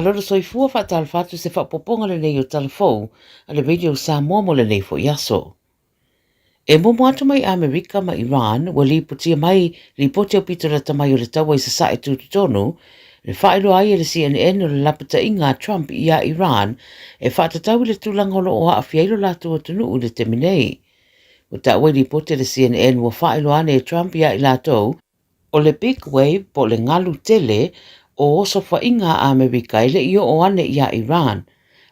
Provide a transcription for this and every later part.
Maloro soifua whaatalwhatu se whaapoponga le nei o talafou, a le radio Samoa mo le nei fo yaso. E momo atu mai Amerika ma Iran, wa li putia mai li poti o pitara tamai o le tawa i sa sae tututonu, le whaelo ai le CNN o le lapata inga Trump i a Iran, e whaatatau le tūlangolo o a fielo latu o tunu u le teminei. O tawa li poti le CNN wa whaelo ane e Trump i a ilatou, o le big wave po le ngalu tele o oso whainga a Amerika i le io o ane i a Iran.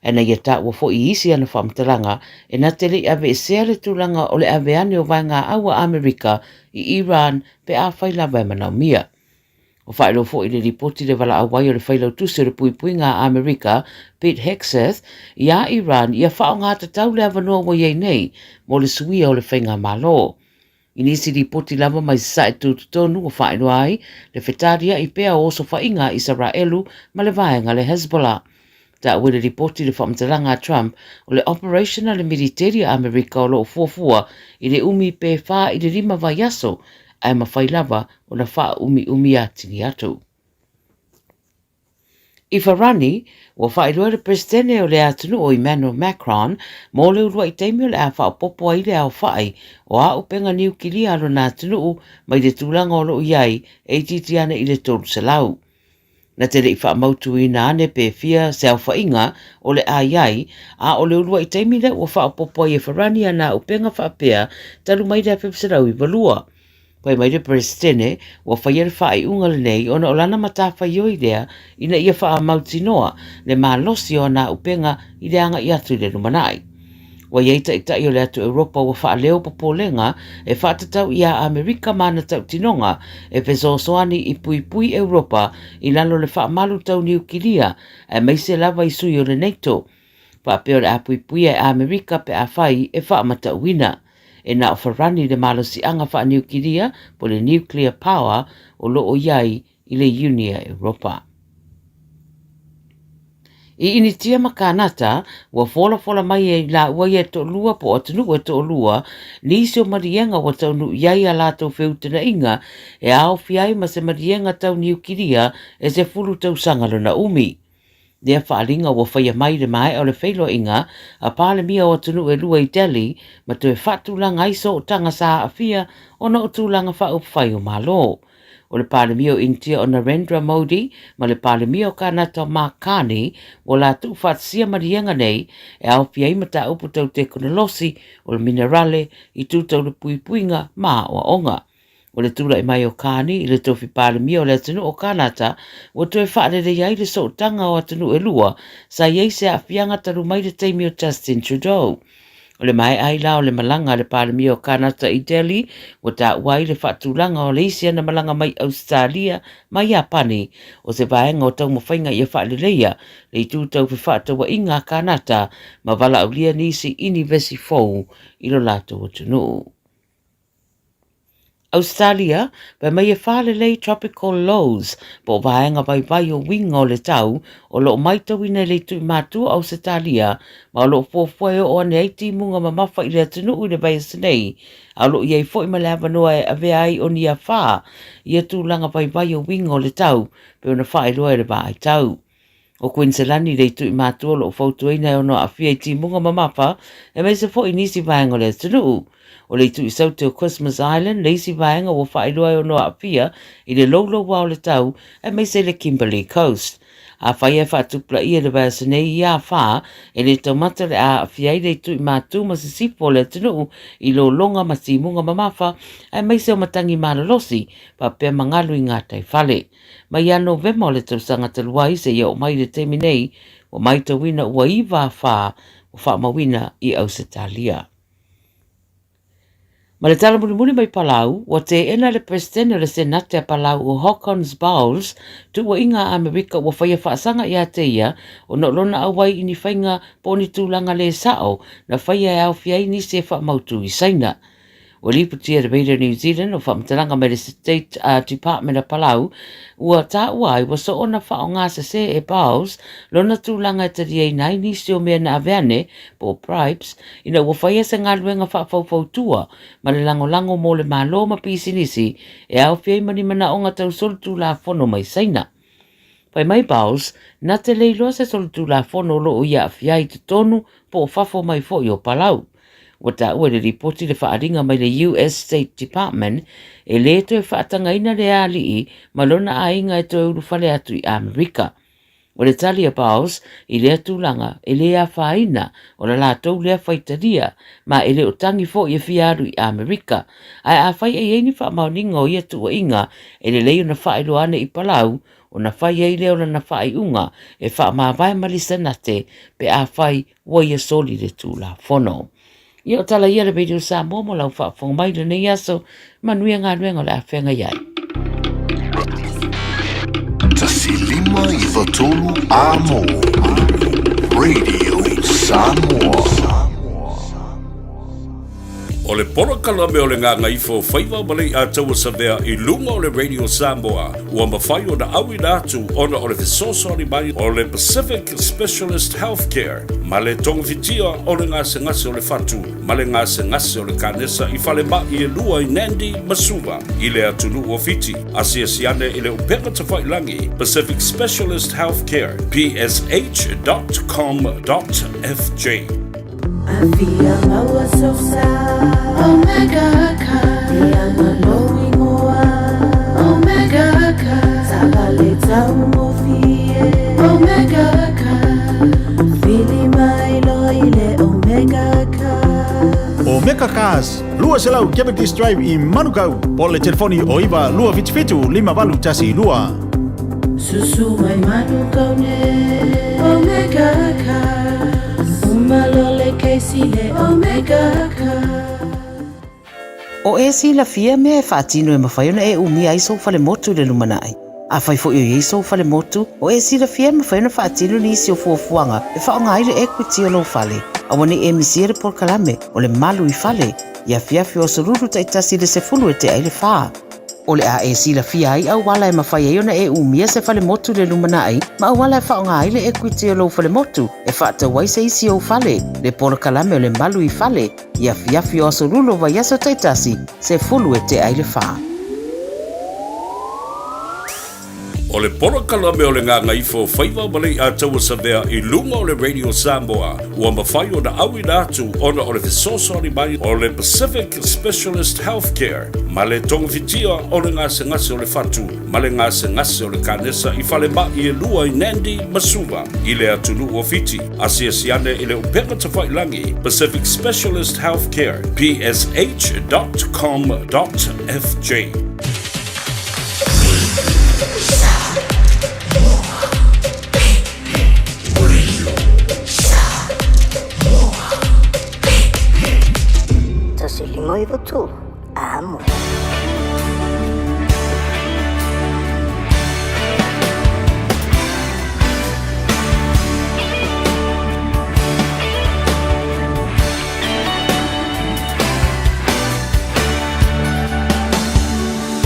E na ia ta ua fo i isi ana whamtalanga e na tele ave e sea le tūlanga o le ave ane o vainga awa Amerika i Iran pe a whaila vai manau mia. O whaelo fo i le ripoti le wala awai o le whailau tusi o le puipuinga a Amerika, Pete Hegseth, i a Iran ia whao ngā tatau le avanoa wa iei nei mo le suia o le whainga malo. Inisi ripoti lava mai sae tututonu o whaelo ai le whetaria i pea o oso whainga Israelu ma le vaenga le Hezbollah. Ta wele ripoti le whamtalanga Trump o le operational le military Amerika o lo fuafua i le umi pe wha i le rima vai aso ai mawhai lava o na wha umi atini atu. I wharani, wa whaelua le presidente o le atunu o Emmanuel Macron, mō le urua i teimi o le a wha popo ai le au whai o a upenga niu kili alo na atunu mai le tūlanga o lo iai e titiana i le tolu salau. Na tele i wha mautu i nā ne pe fia se au whainga o le aiai, a o le urua i teimi le o wha popo ai e wharani ana upenga wha pea talu mai le pepsarau i valua. Pai mai le presidente wa whaiere wha i unga le nei ona o lana mata whai oi lea ina ia wha mauti noa le malosi o na upenga i le anga i atu le rumanai. Wa ieita i tai o le atu Europa wa wha leo popolenga e wha tatau i a Amerika mana tau tinonga e pezosoani i pui Europa i lalo le wha malu tau niu kilia e meise lava i sui o le NATO. Pa peo le a pui e Amerika pe a whai e wha mata uina. E na o wharani le malosi anga wha niu kilia po le nuclear power o lo o iai i le Unia Europa. I initia makanata, wa fola mai e la ua e to lua po atunu e to lua, nisi o marienga wa tau nu iai a lato feutena inga, e ao fiai ma se marienga tau niu kiria e se fulu tau sangalo na umi. Dea whaalinga wa whaia mai le mai o le whailo inga, a pāle mia o atunu e lua i Delhi, ma tu e whatulanga iso o tanga sa a fia, o na o tūlanga wha o whai o malo. O le pālemia o India o Narendra Modi, ma le pālemia o kanata o Mark Carney, o la tu whatsia marienga nei, e au pia imata upu tau teknolosi o le minerale i tūtau le puipuinga ma o onga. O le tūla i mai o Carney, i le tofi pālemia o le atunu o kanata, o tu e whaarere iai le so tanga o atunu e lua, sa iei se a fianga taru mai le teimi o Justin Trudeau. O le mai ai la o le malanga le pālemia o kanata i Delhi, o ta wai le whaatulanga o le isia na malanga mai Australia, mai Japani, o se vaenga o tau mawhainga i a whaalileia, le i tūtau pe whaatawa inga kanata, ma wala au lia nisi ini vesi fou, i lo lato o tunu. Australia, pa mai e whaalelei tropical lows, po vaenga vai o winga o le tau, o lo maitau ina le tui mātua au Australia, ma lo fōwhai o ane eiti munga ma mawha i le atunu i le vai asanei, a lo iei fo i ma le avanoa e ave ai o ni a wha, i atu langa vai o winga o le tau, pe ona wha i loa e le vai tau. O Queensland le tui mātua lo fautu ina e ono a fia i ti munga ma mawha, e mai se fo i nisi vaenga o le atunu. O le tu i sauti o Christmas Island, le isi vaenga o whaeloa o noa apia, i le lolo wao le tau, e mai se le Kimberley Coast. A whai e whaatupla ia le vaya sanei i a wha, e le taumata le a awhia i le tu i mātu ma se sipo le tunu, i lo longa ma si munga mamafa, e mai se o matangi malolosi, pa pia mangalu i ngā tai whale. Mai a Novema o le tausanga taluai se ia o mai le teminei, o mai tawina ua i wā wha, o wha mawina i Ausitalia. Ma le tala muni mai Palau, wa te ena le presidente o le senate a Palau o Hawkins Bowles, tu ua inga Amerika ua whaia whaasanga i a te ia, o no lona awai ini whainga po ni tūlanga le sao, na whaia e au whiai ni se wha mautu i saina. O liputia le Meira New Zealand o whamtalanga mai le State Department a Palau, ua tā uai wa so ona wha o ngā se e Bowles, lona tūlanga e tari ei nai ni se o mea na aveane, po bribes, ina ua whaia sa ngā luenga wha fau tua, ma le lango mo le malo ma pisi nisi, e au whiai mani mana o ngā tau solu tū la whono mai saina. Pai mai Baus, na te leiloa se tolu tu la fono lo o ia fiai te tonu po o fafo mai fo i o Palau. Wata ua le ripoti le whaaringa mai le US State Department e le to e whaatanga ina le ali I malona a inga e to uru whale atu I Amerika. O le tali a Baus I le atulanga e le a whaina o la lātou lea whaitaria ma e le o tangi fo I fiaru I Amerika. Ai a whai e eini wha mauninga o ia tua inga e le leo na whaelo ane I Palau o na whai e leo na whai unga e wha mawai malisanate pe a whai waia soli le tū la fono. Ia o tala ia le video Samoa mo lau wha mai le nei aso manuia ngā nuenga le a whenga iai. Tasilima I Vatolu Amo Radio Samoa. O le porokala me o le Gagaifo Faiva malei a taua savea I lunga o le Radio Samoa ua mawhai o na awi nātu ona o le fesosori mai o le Pacific Specialist Healthcare ma le tongafitia o le ngase o le fatu ma le ngase o le kanesa I whale mai e lua I Nandi Masuva I le atulu o fiti asiasiane I le upeka tawhailangi Pacific Specialist Healthcare psh.com.fj Avia maua sosa Omega ka Ia maloi moa Omega ka Sabale tau mofie Omega ka Fili mai loile Omega ka Omega Cars, lua selau Diabetes Drive I Manukau po le telefoni o iwa lua fitifitu lima walu tasi lua Susu mai manukau ne Omega ka Malole keisile Omega ka. O e si la fia mea e whaatino e mawhaiona e umia I sou fale motu le lumanai. A whai fo I sou fale motu, o e si la fia mawhaiona whaatino ni isi o fuafuanga e whaonga aile equity o lau fale. A wane e misiere por kalame o le malu I fale. Ia fiafi o soruru taitasi le se fulu e te aile whaa. O le a e si la fia ai au wala e mawhaiona e umia se fale motu le lumanai, ma au wala e whaonga aile equity o lau fale motu e whaata wai se isi o fale. Le por kalame o le malu I fale, ia fiafi o soruru vai aso taitasi se fulu e te aile whaa. O le porokala me o le Gagaifo Faiva malei a taua savea I lunga o le Radio Samoa ua mawhai o na awi nātu ona o le fesosori mai o le Pacific Specialist Healthcare ma le tongafitia o le ngase o le fatu ma le ngase o le kanesa I whale mai e lua I Nandi Masuva I le atulu o fiti asiasiane I le upeka tawhailangi Pacific Specialist Healthcare psh.com.fj Tasilima I Vatolu Amo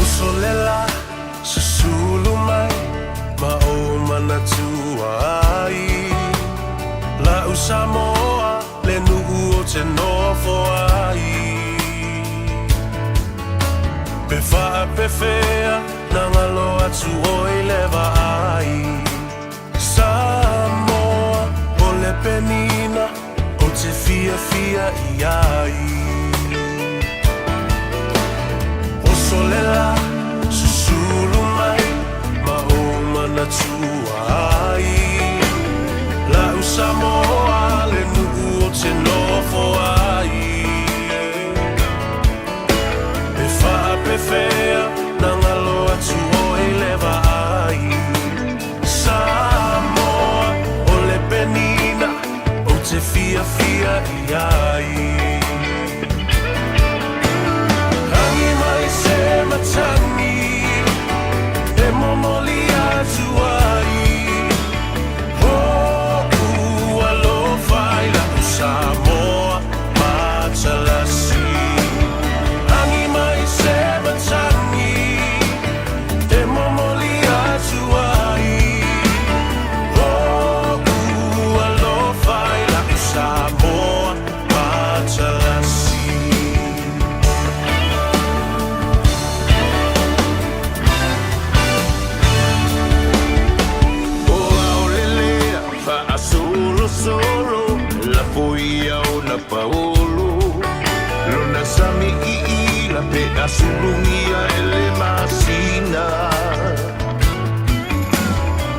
Usolela susulu mai ma o mana tuai La Samoa le nu'u o te nofo ai Pe wha pe whea na ngalo atu o I lewa ai Samoa o le penina o te fia I ai O solela susulu mai ma o mana tuai La Samoa le nu'u o te nofo ai Pe wha pe whea na ngalo atu o I lewa ai Samoa o le penina o te fia I ai Hangi mai se matangi e momoli atu ai Hoku alofa I la Samoa matalasi Hangi mai se matangi e momoli atu ai Hoku alofa I la Samoa matalasi sulungia ele masina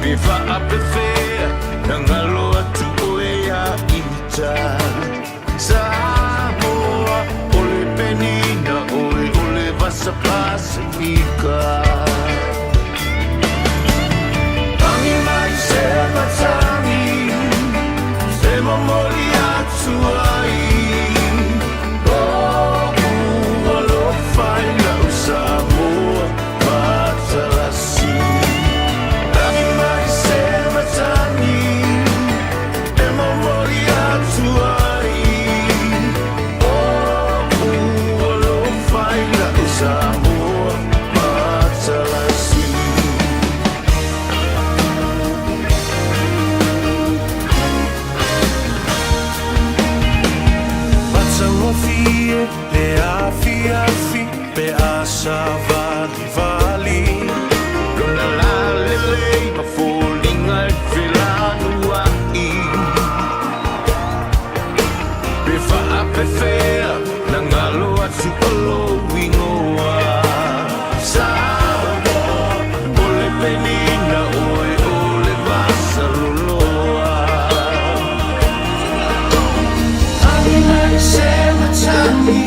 me whaapewhea na ngalo atu oe a ita Samoa ole penina oe ole vasa Pasifika Tangi mai se matangi se momoli atu ai Samoa, Matalasi Tangi mai se matani E mamori atu ai O uolo faila o Samoa, Matalasi Matamofie, le afi Pe asa vali Luna la lele Ma folinga e whelanua I Pe wha pe whea Na ngalo atu olo wingoa Samoa Ole penina oe ole vasa loloa Tangi mai se matani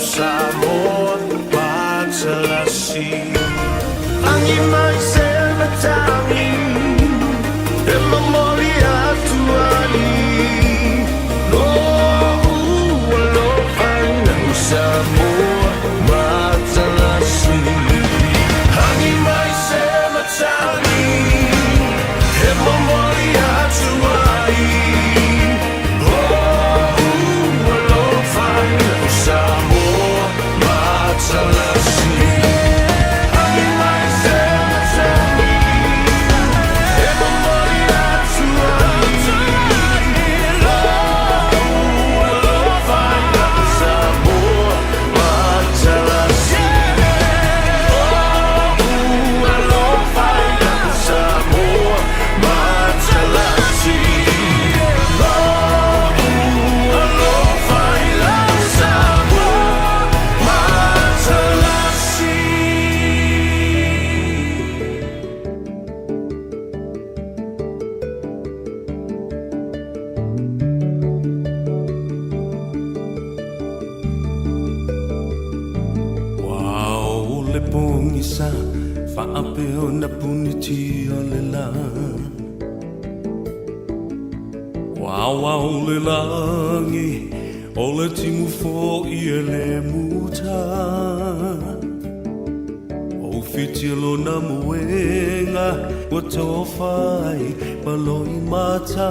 Samoa, Matalasi Tangi mai se matani E mamori atu ai No ualo faina o Samoa, Matalasi Tangi mai se matani E mamori atu ai No ualo faina o Samoa Matalasi Tangi mai se matani E mamori atu ai No ualo faina o Samoa Matalasi No ualo faina o Samoa Matalasi No ualo faina o Samoa Wow, le pongisa Whaapeo na puniti o le la Wow, le langi O le timu fo I le muta O fitilo na muenga Wa tofai Maloi mata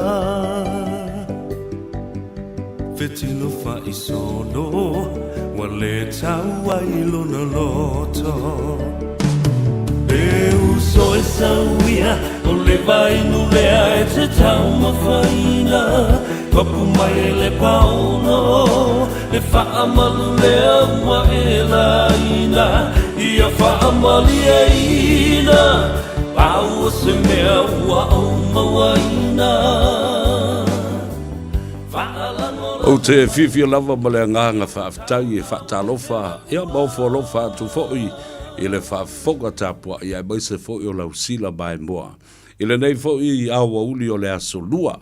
Fitilo fai solo Wa le tau ai lona loto E uso e sauia O le vai nulea e te tau mawhaina Kapu mai e le pauno E whaamalu lea ua e la ina Ia whaamali e ina Pau o se mea ua au mawaina O te whiwhia lava ma le nganga whaaftai e whaatalofa Ia maufo lofa atu fōi I le whaafoka tāpua Ia maise fōi o lau sila mai moa I le nei fōi I awa uli o le aso lua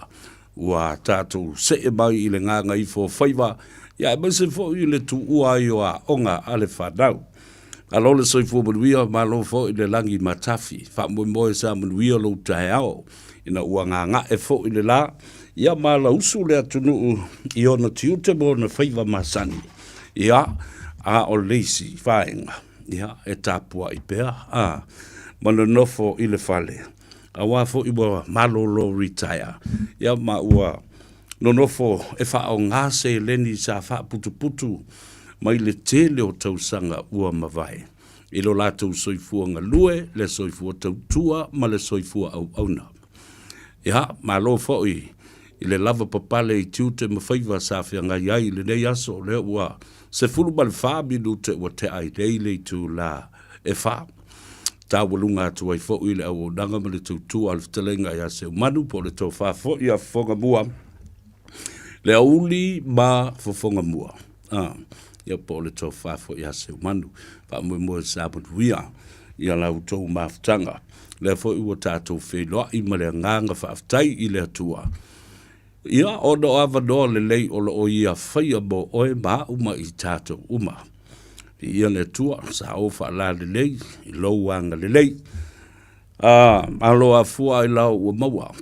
Ua tātou se e mai I le nganga I fō Faiva Ia maise fōi I le tu ua I o a onga a le whanau Alo le soifua manuia ma lo fōi le langi matafi Whaamoe sa manuia lo tae ao Ina ua nganga e fōi le la Ia mala usu le atunuu I ona tiute mo na Faiva masani. Ia a o leisi whaenga. Ia e tāpua I pēa. Mana nofo I le whale. A wafo I wa malolo retire. Ia ma ua no nofo e wha o ngase leni sa wha putu putu. Mai le tele o tausanga ua mawai. I lo lātou soifua ngā lue, le soifua tautua, ma le soifua au auna. Ia ma lo fōi. I le lava papale I tiute ma Faiva sa whia ngai ai le nei aso le ua se fulu ma le wha minu te ua te ai leile tu la e wha. tāwalunga atu ai fo i le au nanga ma le tautua al fitalenga ia se manu po le tau whafo i a fonga mua. Le auli ma fofonga mua. Ia po le tau whafo i a se manu. Pa mui mua sabut wia i a lau tau maftanga. Le fo i wa tātou wheloa i ma le nganga whaftai i le atua. Ia ono avanoa le lei o lo o ia whaia mo oe ma uma i tātou uma. Ia le tua sa ofa la le lei i louanga le lei aloa fua i lau ua maua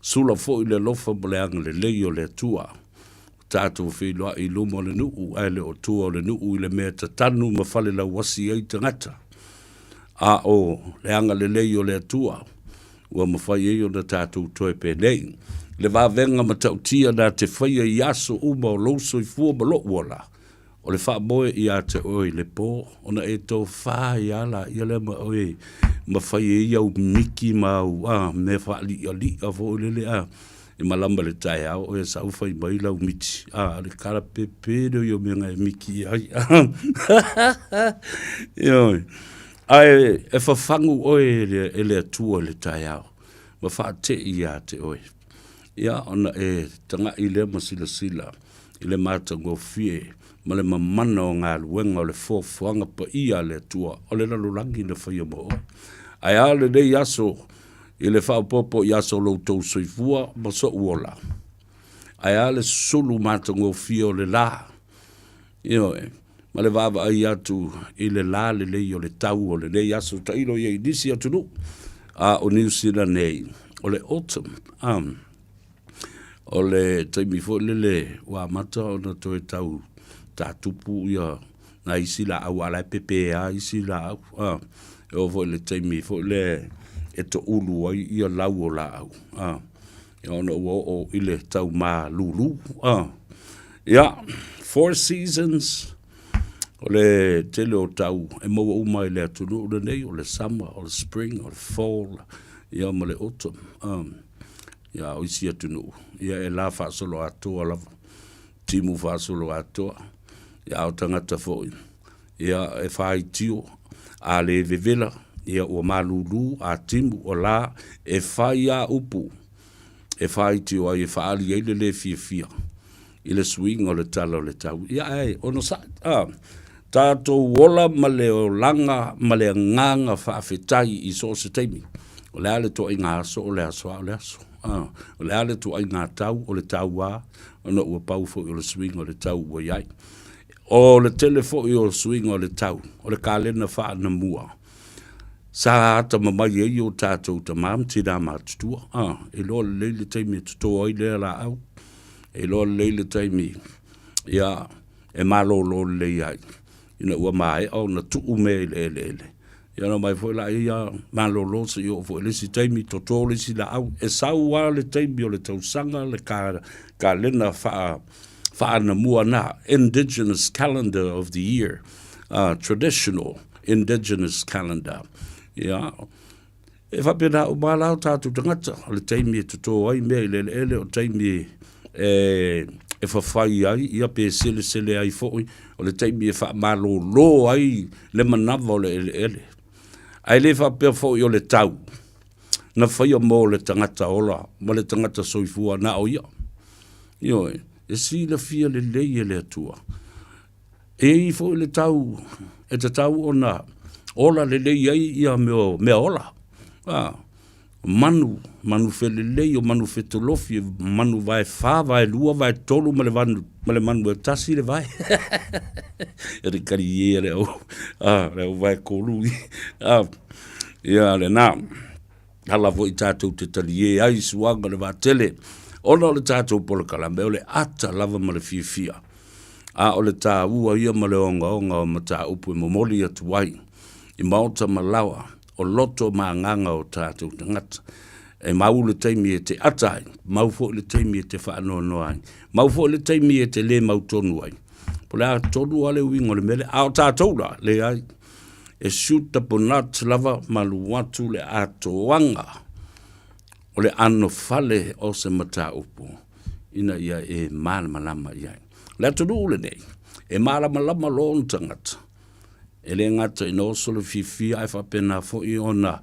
sula fo i le lofa moleanga le lei o le tua tātou whiloa i lumo le nuu ai le o tua o le nuu i le mea tatanu ma fale lau wasi ai tangata o le anga le lei o le tua ua mawhai ei o na tātou toe penei le vavenga ma tautia na te whaia i aso uma o louso i fua ma lo uola o le wha moe i a te oi le pō, ona e tō wha i ala, i ale ma oi, ma whai e iau miki mau, me wha li a fo le i malamba le tai au, o e sa uwhai mai lau miti, le kara pepero i o menga e miki ai, ioi, ai, e whawhangu oi e le atua le tai au, ma wha te i a te oi, ia, ona e tanga i le masila sila, i le mātango fie, ma le mamana o ngā luenga o le fōwhanga pa ia le tua, o le lalurangi na whaia mo. Ai a le nei aso, i le whaopopo i aso loutou soifua, ma so uola. Ai a le sulu mātango fia o le la. Ma le vava ai atu, i le la le lei o le tau o le nei aso, ta ilo i nisi atu nu, o New Zealand nei, o le autumn, o le taimi fo le wa mata o na toe tau, ta tupu ia na isi la au ala pepe a isi la au o vo le taimi fo le eto ulu ai ia lau o la au ono o ile tau ma lulu ia 4 seasons o le tele o tau e mo o mai le tulu o le nei o le summer o le spring o le fall ia mo le autumn ia o isi atunu ia e la fa solo ato la timu fa solo ato ia o tangata foi ia e fai tio a le vevela ia o malulu a timu o la e fai a upu e fai tio ai e faali e le fia i le swing o le tala o le tau ia ai ono sa tato wola ma le o langa ma le nganga faafetai i so se taimi o le ale to i ngā so o le aso o le aso o le ale to i ngā tau o le tau wā ono ua pau fo i o le swing o le tau ua iai o le telefo i o swing o le tau, o le kalena wha na mua. Sa ata mamai e o tātou ta mam te nā mātutua. E loa le leile taimi tuto ai lea la au. E loa le leile taimi, ia, e malo lo le iai. Ina ua mai au na tuu me le. Ia na mai foi la ia, malo lo se i o foi lesi taimi toto lesi la au. E sau wa le taimi o le tausanga le kalena whaana mua na, indigenous calendar of the year, traditional indigenous calendar. Yeah. E whapena o mālau tātou tangata, o le taimi e tuto ai mea i ele o taimi e whawhai ai, ia pe sele ai fōi, o le taimi e whamalo lo ai le manawa o le ele. Ai le whapea fōi o le tau, na whaia mō le tangata ola, ma le tangata soifua na o ia. Ioi. E si la fia le lei e le atua. E i fo le tau, e te tau o na, ola le lei ai ia mea ola. Manu fe le lei o manu fe tolofi, manu vai wha, vai lua, vai tolu, ma le manu e tasi le vai. E re kari e le au, le au vai kolu. Ia le nā, hala vo i tātou te tali e ai suanga le va tele. Ona o le tātou pola kalambe, o le ata lava ma le fia. O le tā ua ia ma le onga o ma tā upu e momoli atu wai. I mauta malawa, o loto ma nganga o tātou tangata. E mau le taimi e te atai, mau fo le taimi e te whaanono ai. Mau fo le taimi e te le mau tonu ai. Po le a tonu ale wingo le mele, o tātou la, le ai. E siuta ponat lava malu watu le atoanga. O le ano fale o se mata upu. Ina ia e malama lama ia. Le atunu ule nei. E malama lama lo tangata. e le ngata ina oso le fifia e whapena fo I ona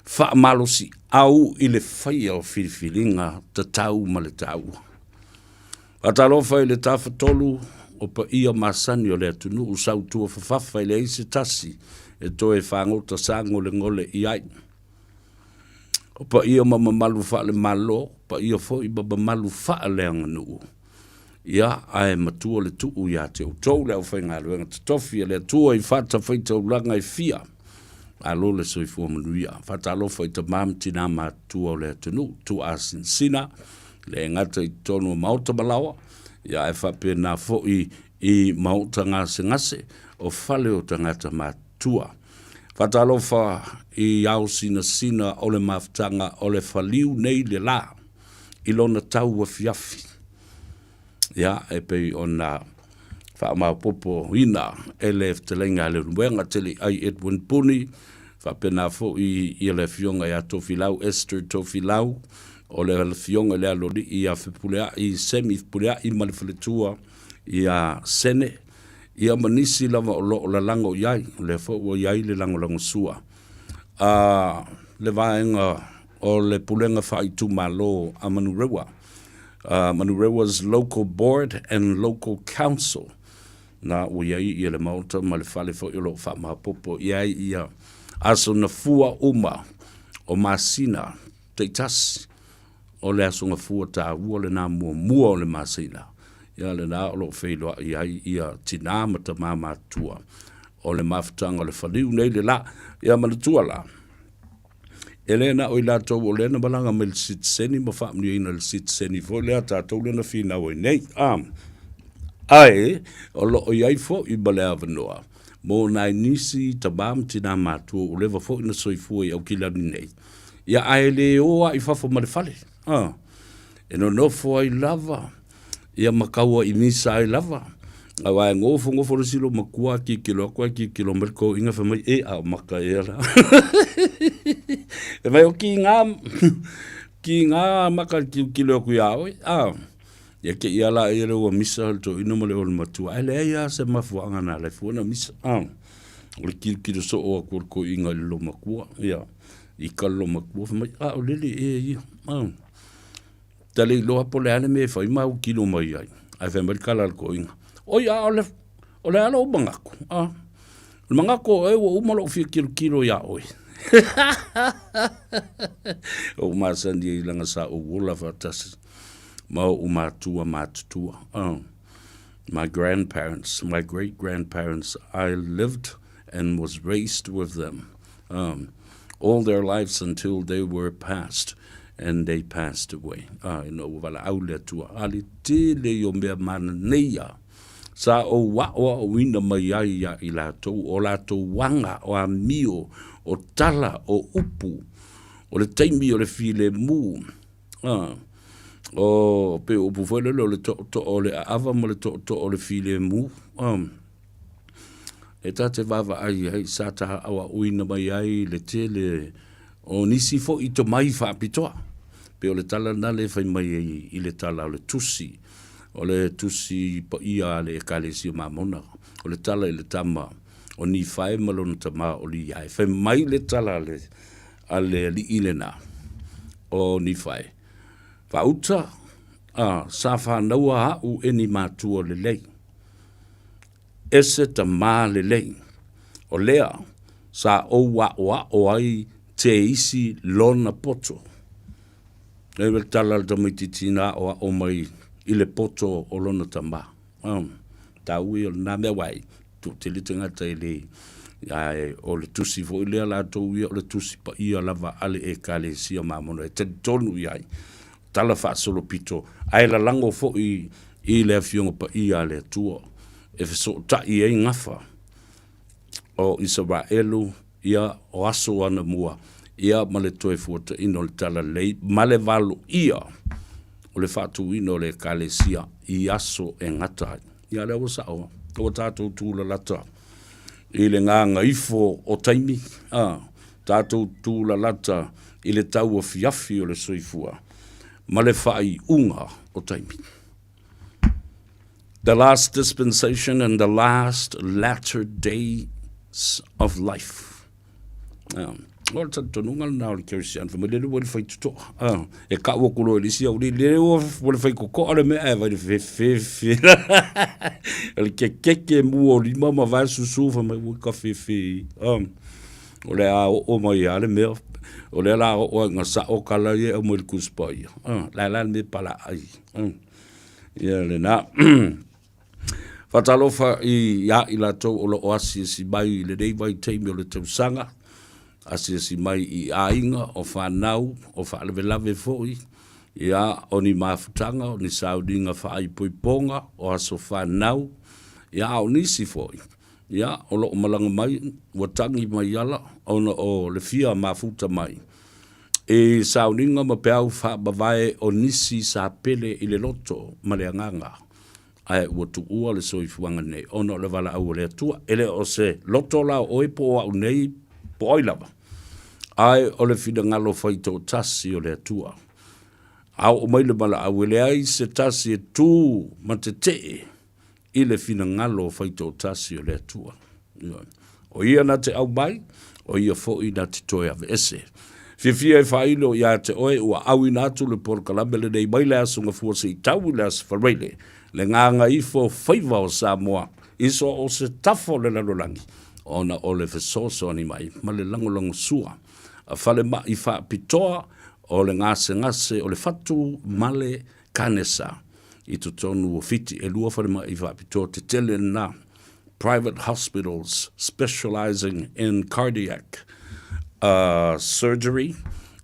whaamalosi au I le whaia o whiriwhiringa ta tau ma le tau. Atalofa I le tawhatolu o pa ia masani o le atunu usau tua whawhawha I le eise tasi e toe whangota sango le ngole I ai. O pa ia mamamalu wha le malo, pa ia fo I babamalu wha le anganu. Ia ai matua le tuu ia te utou le au whainga luenga te tofi le atua I whata whaita ulanga I fia. Alo le soifua manuia. Whata alofa I ta mamtina matua le atunu, tu asin sina, le ngata I tonu mauta malawa, ia e whapena fo I mauta ngase ngase, o whale o tangata matua. Whata alofa I au sina sina o le maftanga o le whaliu nei le la, I lona tau wa fiafi. Ia e pei o na whaamapopo ina ele ftelenga le ruenga tele ai Edwin Puni, whapena fo I le fionga ia tofilau, Esther tofilau, o le fionga le alori ia whipulea I semi whipulea I malifaletua ia sene, ia manisi lava o la lango iai, le fo o iai le lango sua. Le vaenga o le pulenga whaitu malo a Manurewa. Manurewa's local board and local council. Na o iai ia le mauta ma le fale fo I lo whaamapopo iai ia aso na fua uma o masina te tasi o le aso na fua ta ua le na mua o le masina. Ia le na o lo whailoa iai ia tina mata mama tua o le maftanga o le whaliu nei le la ia manatua la. Elena o ila tau o lena malanga me le sitseni ma whaamni ina le sitseni fo lea tātou lena whina o nei. Ai, o lo o iai fo I bale avanoa. Mo nai nisi tabam tina matua o lewa fo ina soifua I au kilani nei. Ia ai le oa I fafo marefale. E no fo ai lava. Ia makaua I nisa ai lava. Awa ngofo le silo makua ki kilo merko inga whamai e a maka e ala. E mai o ki ngā maka kilo kui aoi. Ia ke ia la e rewa misa to ino male o le matua. Ai le ia se mafuanga na le fuana misa. O le kilo so o ko inga le lo makua. Ia, I ka lo makua whamai. O lele e ia. Tale loa po le ane me whai mau kilo mai ai. Ai whamai kala ko inga. O ia o le ala o mangako. O mangako e o umalo fia kilo ia oi. O masandi I langa sa o wola fatasi. Ma o matua matutua. My grandparents, my great-grandparents, I lived and was raised with them all their lives until they were passed. And they passed away. Wala aule tua. Ali tele yo mea mana neia. Sa o o wina mai ai ia I lātou, o lātou wanga, o a mio, o tala, o upu, o le taimi o le file mu. O pe upu whele o le to o le ava mo le to o le file mu. E tate vava ai sa taha awa uina mai ai le tele o nisi fo I to mai whaapitoa. Pe o le tala na le whai mai I le tala o le tusi. O le tusi pa ia le ekalesi o mamona. O le tala I le tama. O ni whae malona tama o li iai. Whai mai le tala ale li ilena. O ni whae. Whauta. Sa whanaua hau eni mātua le lei. Ese ta mā le lei. O lea. Sa o o ai te isi lona poto. Lewe tala le tamaititina o mai I le poto o lona tama. Taui o na mea wai. Tu te li tangata I le o le tusi fo I lea la tau ia o le tusi pa ia lava ale e kale sia mamona. E te tonu iai. Tala wha solo pito. Ai la lango fo I le fionga pa ia le tua. E fiso ta I e ngafa. O Israelu ia o aso ana mua. Ia male toe fuata ino le tala lei. Male valu ia. O le whātu ino le kalesia I aso e ngata. Ia leo sa o. O tātou tūla lata. I le nganga ifo o taimi. Tātou tūla lata. I le tau o fiafi o le soifua. Ma le whai unga o taimi. The last dispensation and the last latter day of life. O le tatonunga na o le kerisian, fa le wale fai tuto. E ka ua kulo e lisi au le wale fai koko ale mea e vai fe. Le keke mu o lima ma vai susu fa mai wika fe. O le a o mai ale mea. O le la o nga sa o kala ye o mo le kuspai. La me pala ai. Ia le na. Fatalofa I ya I la tau o lo oasi si mai le dei vai teimi o le tausanga. Asia si mai I ainga o whanau o whaalewelave foi. Ia o ni mafutanga o ni saudinga whaai poiponga o aso whanau. Ia o nisi foi. Ia o lo malanga mai watangi mai ala ona o le fia mafuta mai. E saudinga ma peau whaabawai o nisi sa pele I le loto maleanganga. Ai ua tuua le soifuanga nei. Ono le wala au le atua. Ele o se loto la o epo au nei po oilava. Ai o le fida ngalo whaito tasi o le atua. Au o mai le mala au ele ai se tasi e tū ma te te I le fida ngalo whaito tasi o le atua. O ia na te au mai, o ia fo I na te toi ave ese. Fifia e whailo ia te oe ua au I natu le porkalame le nei mai le asunga fuose I tau le asa whareile. Le nganga ifo Faiva o Samoa, iso o se tafo le lalolangi, ona o le fesoso ani mai, ma le langolango sua, a fale ma I wha pitoa, o le ngase o le fatu male kanesa, I to tonu o fiti, e lua fale ma I wha pitoa te tele na, private hospitals specializing in cardiac surgery,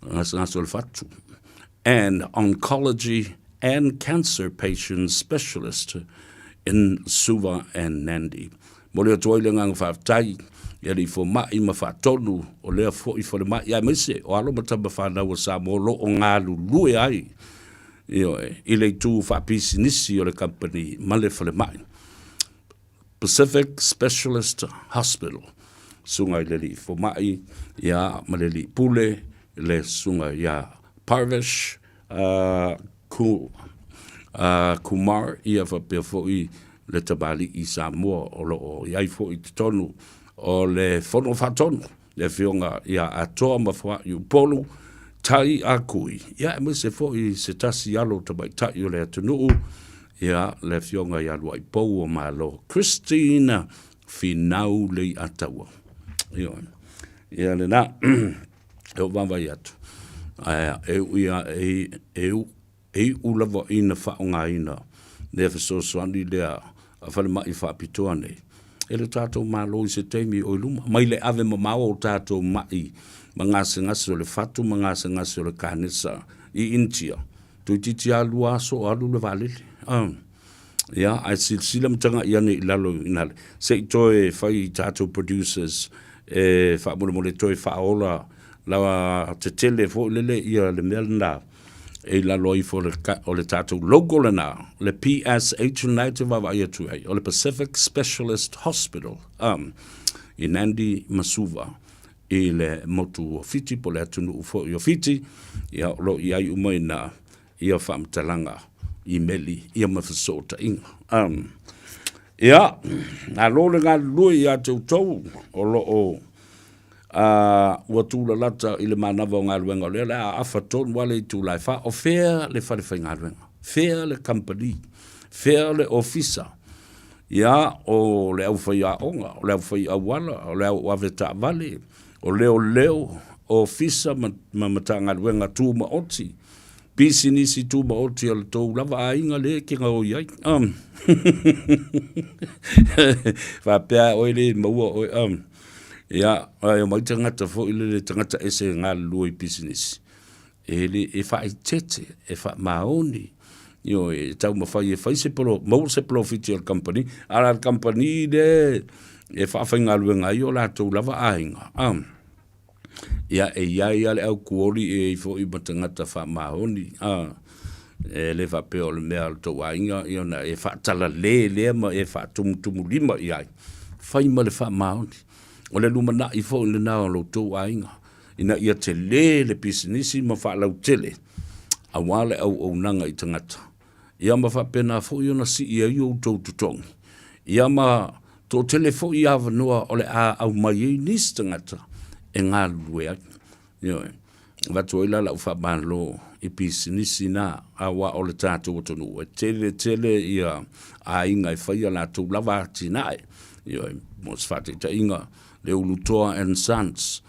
ngase o le fatu, and oncology, and cancer patient specialist in Suva and Nandi. Mole toi le ngang whaftai, ia li fo mai ma whatonu, o lea fo I fo le mai, ia mese, o alo matamba whanau o Samoa, lo o ngā lulue ai, I le tū whapisi nisi o le company, male fo le mai. Pacific Specialist Hospital, sunga I le li fo mai, ia ma le li pule, le sunga ia Parvish, Kumar ia whapea fo'i le tabali I Samoa o lo o iai fo'i te tonu o le whono whatonu le whionga ia atoa mawha I upolu tai a kui ia e se fo'i se tasi alo tabai tai o le atunuu ia le whionga ia lua I pou o malo Christina Finau le ataua ia le na e o wawai atu e ulava ina whaonga ina le whasosoani lea a whale mai whapitoa nei. E le tātou malo I se teimi o iluma. Mai le ave mamao o tātou mai mangase ngase o le fatu, mangase ngase o le kanesa I Intia. Tui titi alu aso o alu le valele. Ia, ai sila mtanga iane I lalo inale. Se I toe whai tātou producers e whaamule toe whaola lawa te tele fo lele ia le melna e la loi fo le tatou logo lana le PSH United of Ayatu o le Pacific Specialist Hospital I Nandi Masuva I le motu o fiti po le atunu fo I fiti ia lo ia I umaina ia whamtalanga I meli ia mawhasota inga ia na lo le ngā lui ia te utau o lo o ua tūla lata I le manawa o ngā luenga le la afa tonu wale I tūlai wha o whea le wharewhai ngā luenga whea le company whea le officer ia o le au whai a onga o le au whai a wala o le au aweta vale o leo officer ma mata ngā luenga tūma oti pisi nisi tūma oti o le tōu lava a inga le ki ngā o iai whapea oile maua oi ia o mai tangata fo ile tangata ese ngā lua I business ele e fa tete e fa maoni yo e tau ma fai se polo mo se profit your company ala company de e fa fa ngā lua ngai o la tau lava ainga ia e ia le au kuori e fo I tangata fa maoni e le fa pe o le mea to ainga ia na e fa tala le ma e fa tum lima ia fai ma le fa maoni o le lumana I fo le na lo to ainga ina ia te le pisinisi ma fa lau tele a wale au nanga I tangata ia ma fa pena fo yo na si ia yo to tong ia ma tō telefo I awa noa o le a au mai I nis tangata e ngā lue ai. Watu ila la ufa lo I pisi nisi na awa o le tātou atonu. E tele ia a inga I whaia la tō lava tinae. Mos whate ta inga le ulutoa and Sons.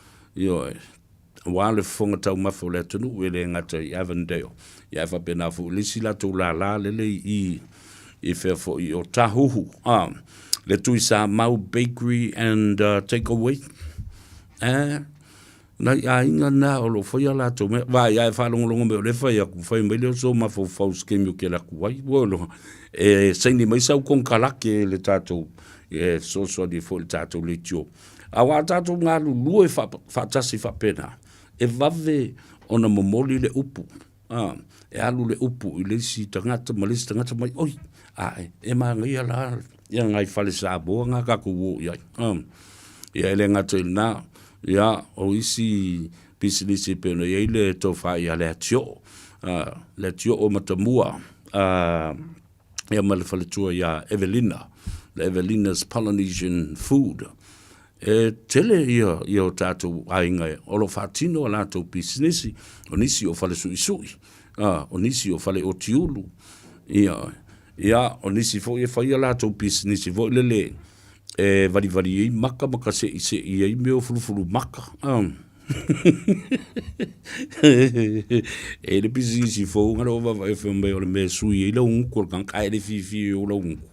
Wale fonga tau mafo le atonu e le ngata I Avondale. Ia wha pena fu lisi la tō la lele I whea fo I o tahuhu. Le tui sa mau bakery and takeaway. Na ia inga na o lo whaia la tō me. Wa ia e whalongolongo me o le whaia ku whai mai leo so ma fau skemi o ke la kuwai. Wolo. Saini mai sau kong kalake le tātou. So di fo le tātou le tio. Awa tātou ngā lulue whatasi whapena. E vave ona momoli le upu. E alu le upu I le si tangata malisi tangata mai. Oi. E ngai ala. Ia ngai whale sa boa ngā kaku wo iai. Ia ele ngata ina. Ia o isi pisilisi pena. Ia ile tau whai a le atio. Le atio o matamua. Ia male whale tua ia Evelina. Le Evelina's Polynesian food. E tele ia o tātou ainga. Olo whatino a lātou pisilisi. O nisi o whale sui. O nisi o whale o tiulu. Ia, o nisi fo e whaia lātou pis, nisi fo lele, vari I maka se I meo fulu maka. E le pisi isi fo, ngara o wawa e whambe o le mea sui, la unku, o kankai le fifi o la unku.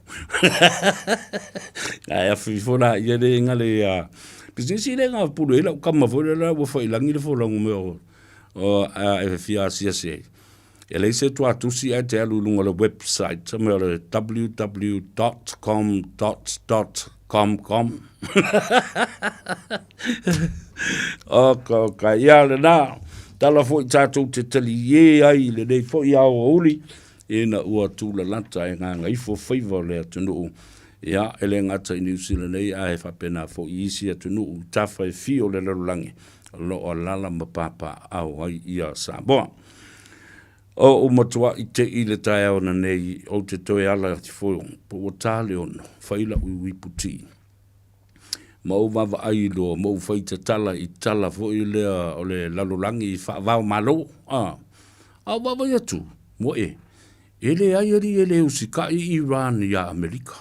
Ai fifo la, ia le ngale, pisi isi le ngā pulu, e la ukama fo, la wafa ilangi le fo langu meo, o e fia se. E le se tua tusi ai te alulunga le website, me le www.com.com. Ka ia le nā, tala fo I tātou te tali ie ai, le nei fo I ao uli, e na ua tūla lanta e ngā Gagaifo Faiva le atunu. Ia, ele ngata I New Zealand nei, a he whapena fo I isi atunu, tawhai fio le larulangi, lo o lala mapapa au ai ia Samoa. O matua I te I le tae au na nei o te toe ala ti fōiong po o tāle ono, whaila ui puti. Mau wawa ai lo, mau whaita tala I tala fo I lea o le lalolangi I whaavao malo. Au wawa iatu, mo e le ai ari e le usika I Iran I a Amerika.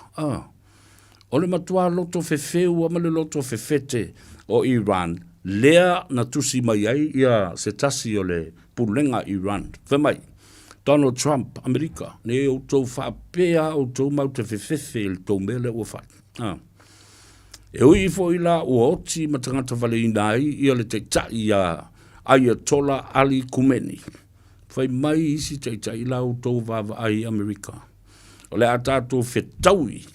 O le matua loto fefeu ama le loto fefete o Iran, lea na tusi mai ai ia se tasi o le pulenga Iran. Whamai, Donald Trump, Amerika, ne o tau whapea o tau mau te whewhewe il tau mele o whai. E ui fo I la ua oti matangata wale I nai ia le te tai a Ayatollah Ali Khamenei. Whai mai isi te tai la o tau wawa ai Amerika. O le atato whetaui.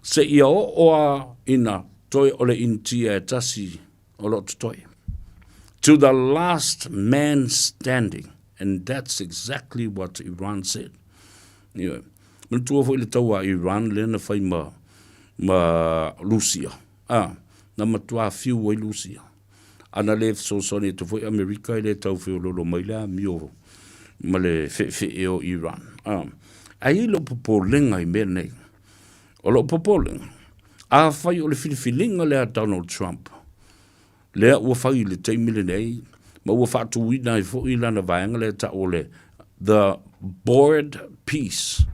Se ia o oa ina toi o le intia e tasi o lo toi. To the last man standing. And that's exactly what Iran said. Mana tua fo I le tau a Iran le na whai ma Lucia. Na matua fiu wai Lucia. Ana le so soni to fo Amerika I le tau fio lolo mai la mio ma le fe o Iran. Ai lo popolenga I mea nei. O lo popolenga. A whai o le filifilinga le a Donald Trump. Lea ua whai le teimile nei. Ma ua whatu wina I fo I lana vaenga le ta ole. The board peace.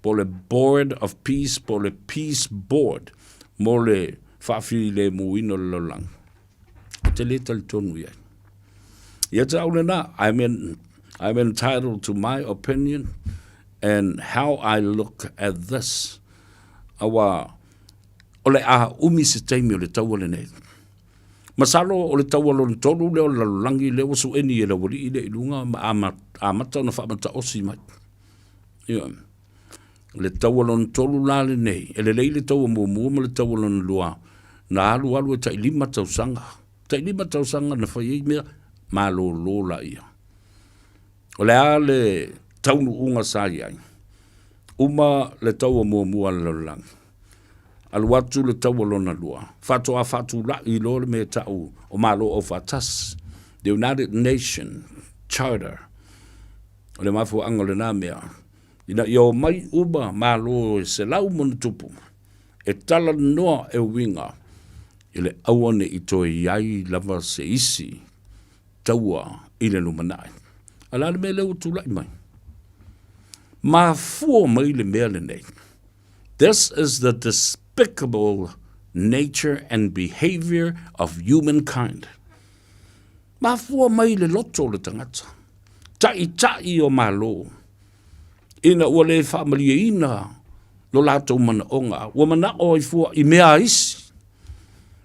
Po le board of peace. Po le peace board. Mo le whawhi le muino le lolang. Te le tali tonu ia. Ia ta ole na. I'm entitled to my opinion. And how I look at this. Awa. Ole a umi se teimi o le tau ole nei. Masalo o le taualo le tolu leo la langi leo su eni e la wali I le ilunga amata na whamata osi mai. Le taualo le tolu la le nei. E le leile tau mua ma le taualo le lua. Na alu e ta ilima tausanga. Ta ilima tausanga na whai mea ma lo la ia. O le a le taunu unga sari ai. Uma le tau mua le langi. Aluatu le tau alona lua. Fatu la I lo le me tau o malo o fatas. The United Nations Charter. O le mafu anga le nā mea. Ina I o mai uba malo se lau mona tupu. e tala noa e winga, ile awane i toi iai lava se isi, taua i le lumanai. Ala le me leo tulai mai. Ma fua mai le mea le nei. This is the despicable nature and behavior of humankind. Ma fua mai le loto le tangata. Tai o malo. Ina ua le whaamalia ina lo lato mana onga. Ua mana o i fua i mea isi.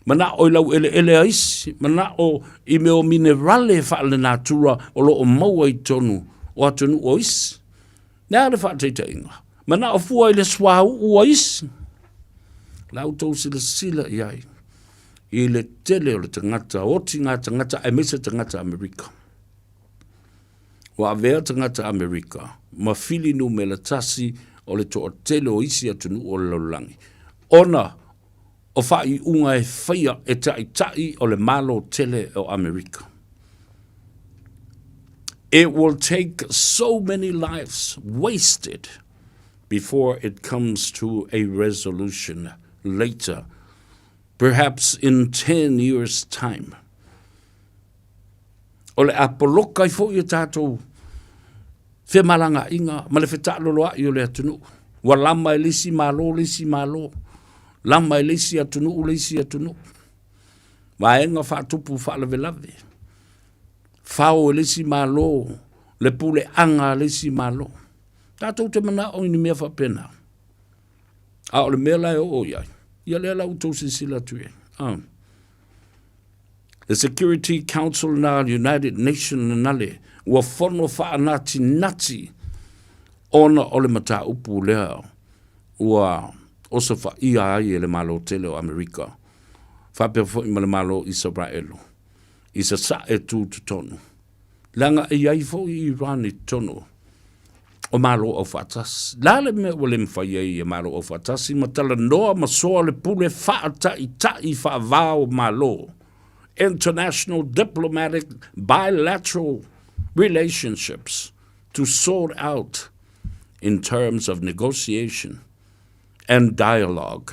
Mana o i lau ele isi. Mana o i meo minerale whaale natura o lo o maua i tonu o atonu o isi. Nea le whaatei inga. Mana o fua i le swau ua isi. Lau tau sila iai. I le tele o le tangata. Oti ngā tangata e mesa tangata Amerika. Wa avea tangata Amerika. Ma fili nu me la tasi o le toa tele o isi atunu o le laulangi. Ona o whai unga e whaia e tai o le malo tele o Amerika. It will take so many lives wasted before it comes to a resolution later, perhaps in 10 years' time. O le apoloka I fo I tātou fe malanga inga, ma le whetalo loa I o le atunu. Wa lama e lisi malo. Lama e lisi atunu. Wa enga whatupu whaalawelawe. Whao e lisi malo, le pule anga lisi malo. Tātou te mana o ini mea whapena. A o le mea lai o iai. Ia lea lau tau sila tue. The Security Council na United Nations nale ua fono nati ona o le mata upu lea ua osa wha ia ai le malo tele o Amerika. Whapea fo ima le malo Israelo. Isa sa e tu tonu. Langa e iai fo I Iran I tonu. O malo o whatas. Lale me wale mwhai e malo o whatasi. Matala noa masoa le pule whaatai whaavao malo. International diplomatic bilateral relationships to sort out in terms of negotiation and dialogue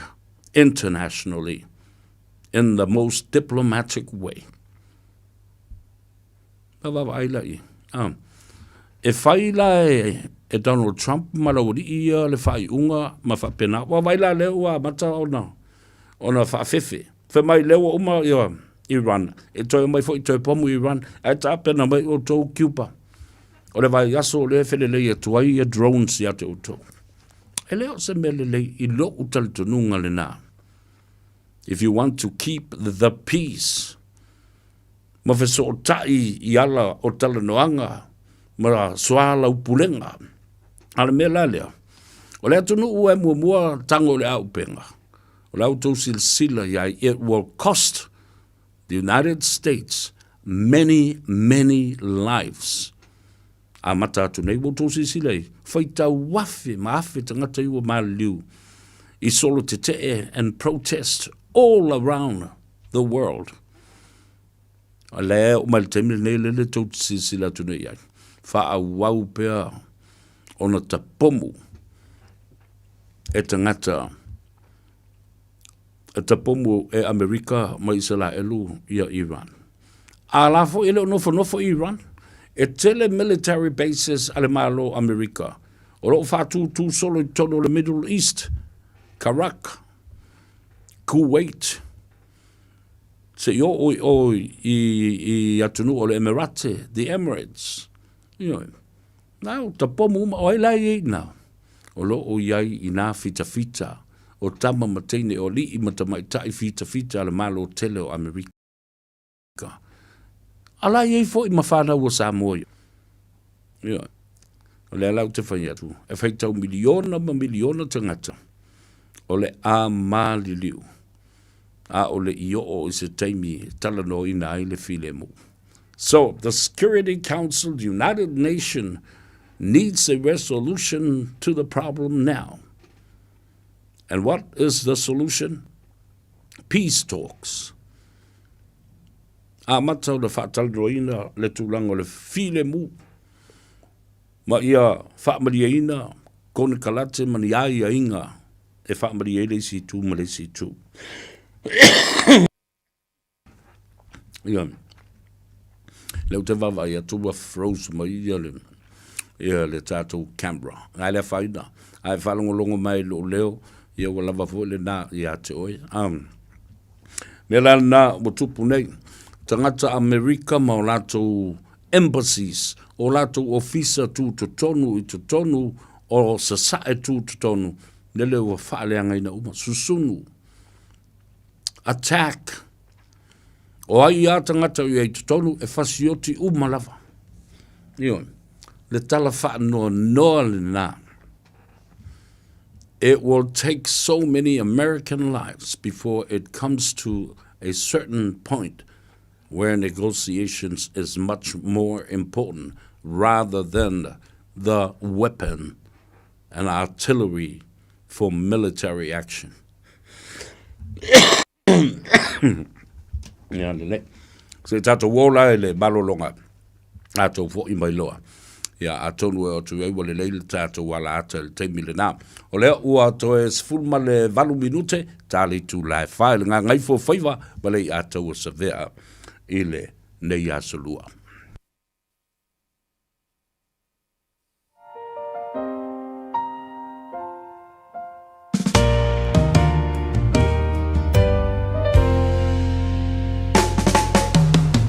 internationally in the most diplomatic way. E whaila e Donald Trump malauri ia le whai unga ma whapena. Wa waila leo a mata ona whawhewe. Whe mai leo uma ia Iran. E toi mai fo I toi pomu Iran. E ta pena mai o tau Cuba. O le vai aso le whele lei e tuai e drones ia te uto. E leo se mele lei I lo utal tununga le nā. If you want to keep the peace, ma wheso o tai I ala o tala noanga, ma soala upulenga. Ale me la lea. O lea tunu ua mua tango le au penga. O lea tau sila iai, it will cost the United States many lives. A mata atu nei, wo tau sila I. Whaita wafe, maafe tangata iwa maliu. I solo te te and protest all around the world. A lea o mal temile nei lele tau sila atu nei iai. Wha a wau pea ona tapomu e tangata e tapomu e Amerika ma Israelu ia Iran. A lafo ele nofo Iran e tele military bases ale malo Amerika. O lo fatu tu solo tono le Middle East, Iraq, Kuwait. Se yo I atunu o le Emirate, the Emirates. You know, now tapomu ma o lai na. O lo o iai I nā fita o tama matene o li I matamaitai fita le malo tele o Amerika. Ala iei fo I mawhana ua Samoa. Yeah. O le alau te whai atu. E whai tau miliona tangata. O le a mali liu. A o le I o I se taimi talano I na ai le file mu. So, the Security Council, the United Nations, needs a resolution to the problem now. And what is the solution? Peace talks. A matau le whaatalroina le tūlango le file mu. Ma ia whaamariaina, kone kalate mani ai a inga e whaamari e leisi tū ma leisi tū. Ia, leu te wawa ia tūwa froze mai ia le tātou Canberra. Ai le whaina, ai whalongolongo mai leo, ia walawa fo le nā ia te oi. Mela nā mo tupu nei, tangata Amerika ma o lātou embassies, o lātou ofisa tū to tonu I to tonu, o sasae tū to tonu, nele ua whaaleanga ina uma, susunu, attack, o ai ia tangata I to tonu, e whasioti umalawa. Ion, le tala whaanoa noa le nā. It will take so many American lives before it comes to a certain point where negotiations is much more important rather than the weapon and artillery for military action. Ia le. Se tato wola le balolonga. Ato fo I mai loa. Ia atonu e o tu e wale leile tato wala ata le teimi le nā. O lea ua to e sfulma le 8 minute, tali tu lai whaile ngā Gagaifo Faiva, wale I atou sa vea I le nei asolua.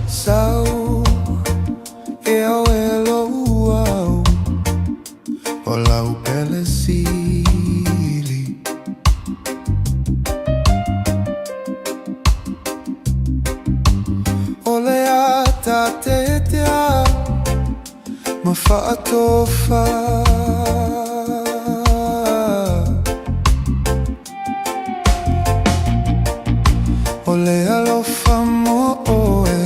Sau e au e lo au o lau pele sili o le ata te tea ma whaatofa o le alofa mo oe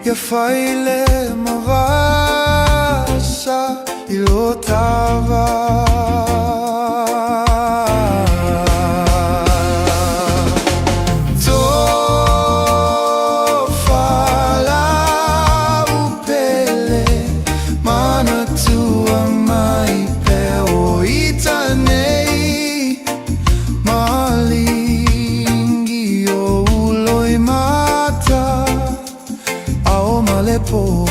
ia faile mavasa I lo tava to fala upele mana tua mai pe o itanei malingi o uloi mata ao malepo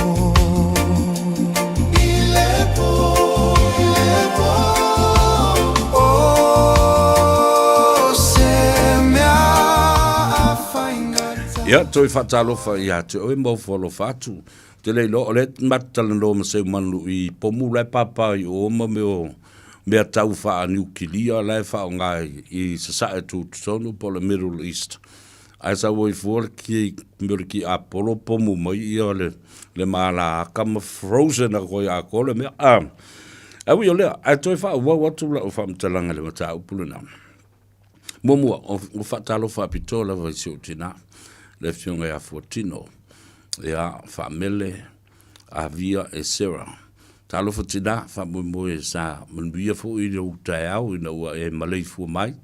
Ia toi whatalofa ia te oe mau whalofa atu. Te leilo o le matala no ma seu manu I pomu lai papa I oma mea tau wha nukilia lai wha o ngai I sasae tu tonu po le Middle East. Ai sa woi fuor ki miriki a polo pomu mai ia le maala kama frozen a koi a kole mea. Awi o lea, ai toi wha ua watu la o wha mtalanga le mata upuluna. Momua, o whatalofa pitola vai seo tina. Le fionga ia Fortino, ia famele, a via e Sarah. Talo fatina, famoe sa manuia fo I le utai au, ina ua e malei fua mai,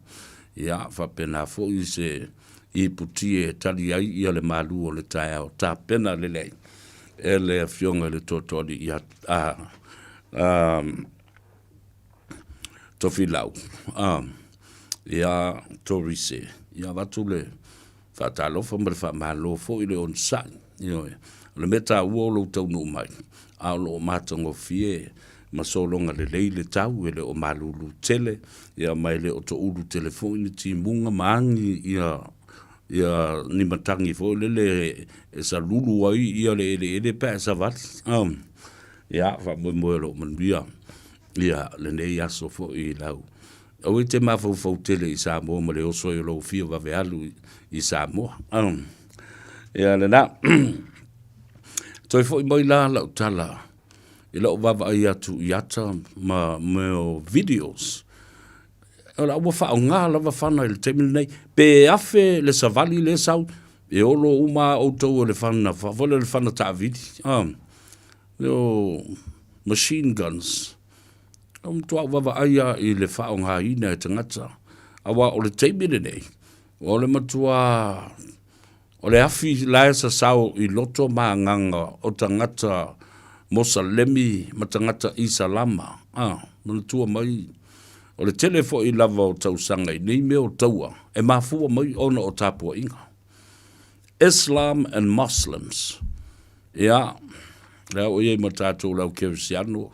ia fapena fo I se I puti e tali ai ia le malu o le tai au, ta pena le lei, e le fionga le totoli ia tofilau, ia torise, ia watu le, whatalofa ma le whamalo fo I le on sang. Le meta ua lo tau no mai. A lo matango fie ma solonga le leile tau e le o malulu tele. Ia mai le o to ulu telefoni ti munga maangi ia ni matangi fo le e sa lulu ai ia le pa sa vat. Ia whamoe lo manuia. Ia le nei aso fo I lau. Au te mafau tele I Samoa ma le oso I lo fia vave alu I Samoa. Ia le na. Toi fo I mai la lau tala. I lau vava ai atu I ata ma meo videos. Ola ua wha o ngā lava whana I le temili nei. Pe afe le savali le sau. E olo uma o tau le whana. Whawale le whana ta vidi. Leo machine guns. Tua wawa aia I le wha o ngā ina e tangata. Awa o le temili nei. O le matua O le afi lae sa sao I loto maanganga o tangata Mosalemi ma tangata Isalama. Mana tua mai. O le telefo I lava o tausanga I nei mea o taua. E mafua mai ona o tapua inga. Islam and Muslims. Ia. Lea o iei matatou lau kerisiano.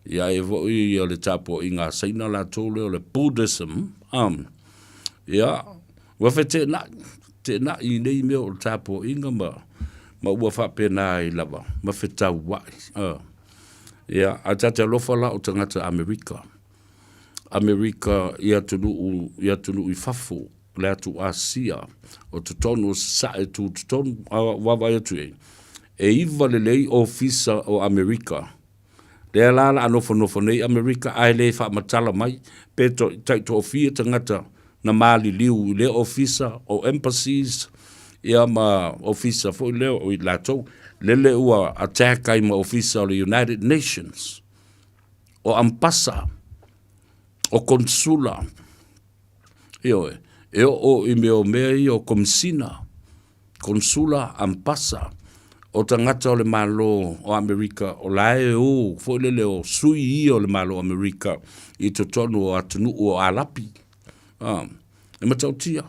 Ia e vo I o le tapua inga saina la tole o le Buddhism. Ia. Wafe te na I nei mea o tapua inga ma ua whapena I lava. Ma whetau wai. Ia. A tata lofa la o tangata Amerika. Amerika ia tunu I fafu le atu Asia o tutonu sae tu tutonu wawa atu e iwa le lei ofisa o Amerika le alala anofo nei Amerika ai le wha matala mai pe to ofia tangata na mali liu le ofisa o embassies ia ma ofisa fo leo o I lato lele ua attack ai ma ofisa o le United Nations o ampasa o konsula e o I meo mei o komsina konsula ampasa o tangata o le malo o Amerika o lae o fo lele o sui I o le malo o Amerika I totonu o atunu o alapi e matautia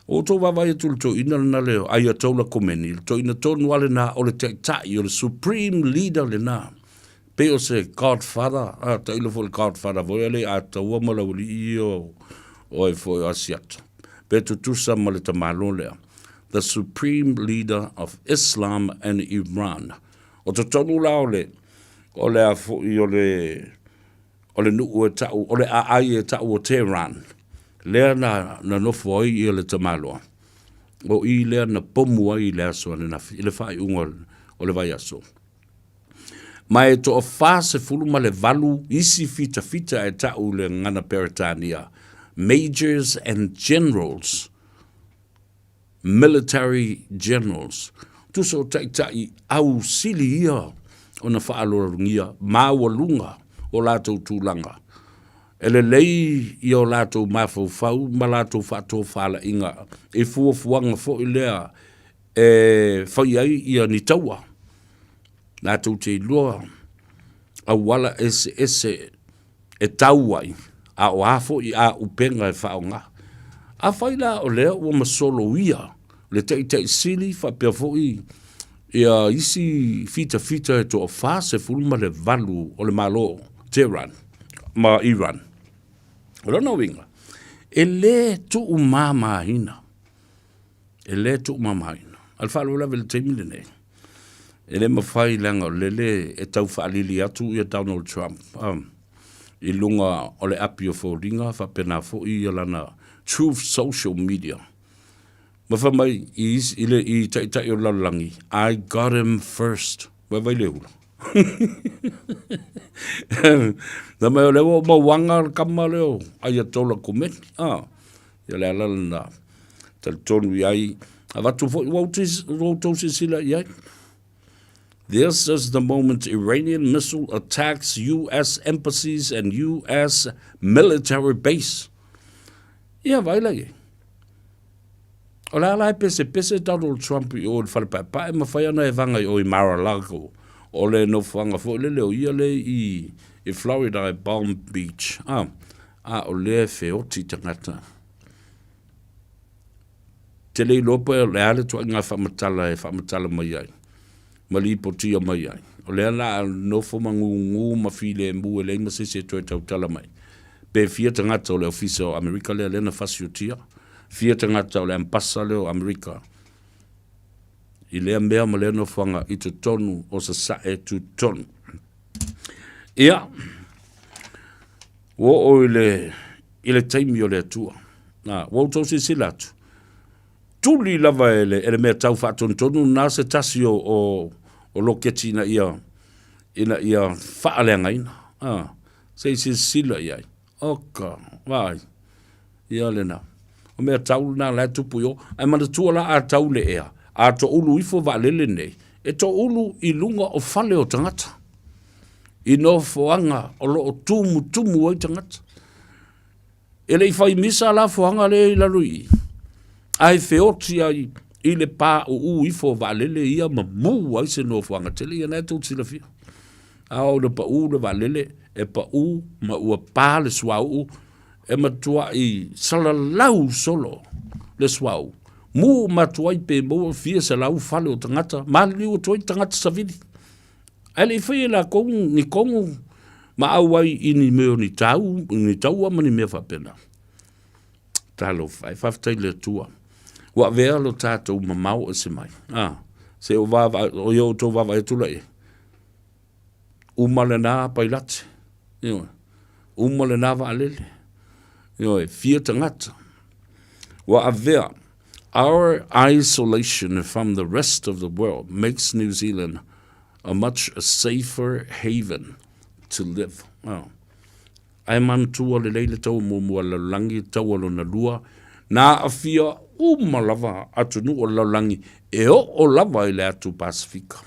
o to wawai to ina na leo ayatola komeni to ina tonu wale na o le tai o le supreme leader le na pe o se Godfather, ta ilo fo le Godfather, vo ele a ta ua mala uli o e fo asiat. Pe tutusa ma le tamalo lea. The supreme leader of Islam and Iran. O to tonu la o le a fo I o le nu e tau, o le a ai e tau o Tehran. Lea na nofo ai I le tamalo. O I lea na pomu ai lea so ane nafi, I le fai ungol o le vai aso. Mai to o fase fulu ma le valu isi fita e tau le ngana Peritania. Majors and generals. Military generals. Tuso tai au sili ia o na whaalorungia mawalunga o lato tūlanga. Ele lei I o lato mafau ma lato whato whala inga. E fuafuanga fo I lea e whai ai ia ni taua. Nā tau te loa a wala ese e tauai a o hafo I a upenga e whaonga. A whaila o lea ua masolo ia le tei sili whapea fo I a isi fita e to o fase fulma le valu o le malo Tehran ma Iran. Rona winga. E le tu umama hina. Alfa lola vel te milene. Ele mawhai langa o lele e tau whaalili atu I a Donald Trump. I lunga o le api o fōringa, whapena fo I lana Truth Social Media. Mawhamai I tai o lalangi. I got him first. Wawai lehula. Na mai o lewa o mawanga kama leo. Ai a tola komeni. Ia le alana tal tonu iai. Avatu fo I wautou sila iai. This is the moment Iranian missile attacks U.S. embassies and U.S. military base. Ia vai lagi. O la lai pese Donald Trump I o le whalepa e mawhai ana e vanga I o I Mar-a-Lago. O le no whanga fo le leo ia le I Florida I Palm Beach. O le feoti tangata. Te lei lopa e le ale tua ngā whamatala mai ai. Mali potia mai ai. O le ala no fo mangu mafile mu e le masese to tau tala mai. Pe fia tangata o le ofisa o Amerika le na fasiotia. Fia tangata o le ampasa le o Amerika. I le mea ma le no fanga I te tonu o sa sae tu tonu. Ia. Wo o ile taimi o le atua. Wo tau se silatu. Tuli lava ele mea tau whaatontonu nā se tasi o loketi ina ia whaaleanga ina. Se sila iai. Oka, vai. Ia lena. O mea tau nā lai tupu yo. Ai mana tua la a tau le ea. A to ulu ifo vaalele nei. E to ulu I lunga o fale o tangata. I no foanga o lo o tumu o tangata. Ele I fai misa la foanga le I larui. Ai feoti ai I le pā o ifo valele ia ma mu ai se no fuanga tele ia nei tū tila fia. Au le pa le valele e pa ma ua pā le suau e matua I salalau solo le suau. Mu matua I pe mo fia se lau fale o tangata, mali o toi tangata savidi. Ele fai la ni kongu ma au ai ini meo ni tau ama ni mea whapena. Talo fai, whaftai le tua. Wa vea lo tātou mamau e se mai. Se o iau tō wawa e tula e. Umale nā pailate. Umale nā waalele. Fia tangata. Wa vea, our isolation from the rest of the world makes New Zealand a much safer haven to live. Ai man tua le leile tau mua la langi tau alo na lua, na afia lava atunu o la langi, e o lava I le atu Pasifika.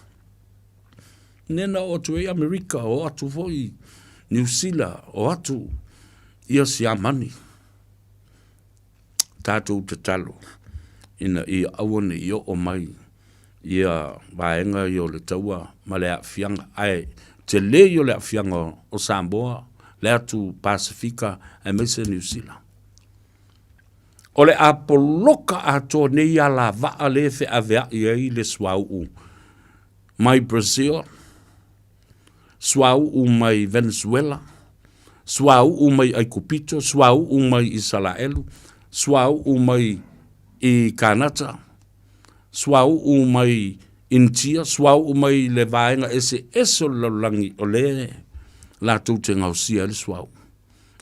Nena o tu e Amerika, o atu foi New Zealand, o atu ia si amani. Tātou te talo, ina I awane I o mai, ia vaenga I o le taua, ma le afianga, ai, te le I o le afianga o Samoa, le atu Pasifika, e meise New Zealand. O le apoloka ato nei ala vaa le fe avea I le swau mai Brazil, swau mai Venezuela, swau mai Aikupito, swau mai Israelu, swau mai I Kanata, swau mai India, swau mai le vaenga ese eso langi o le la tūte ngausia le swau.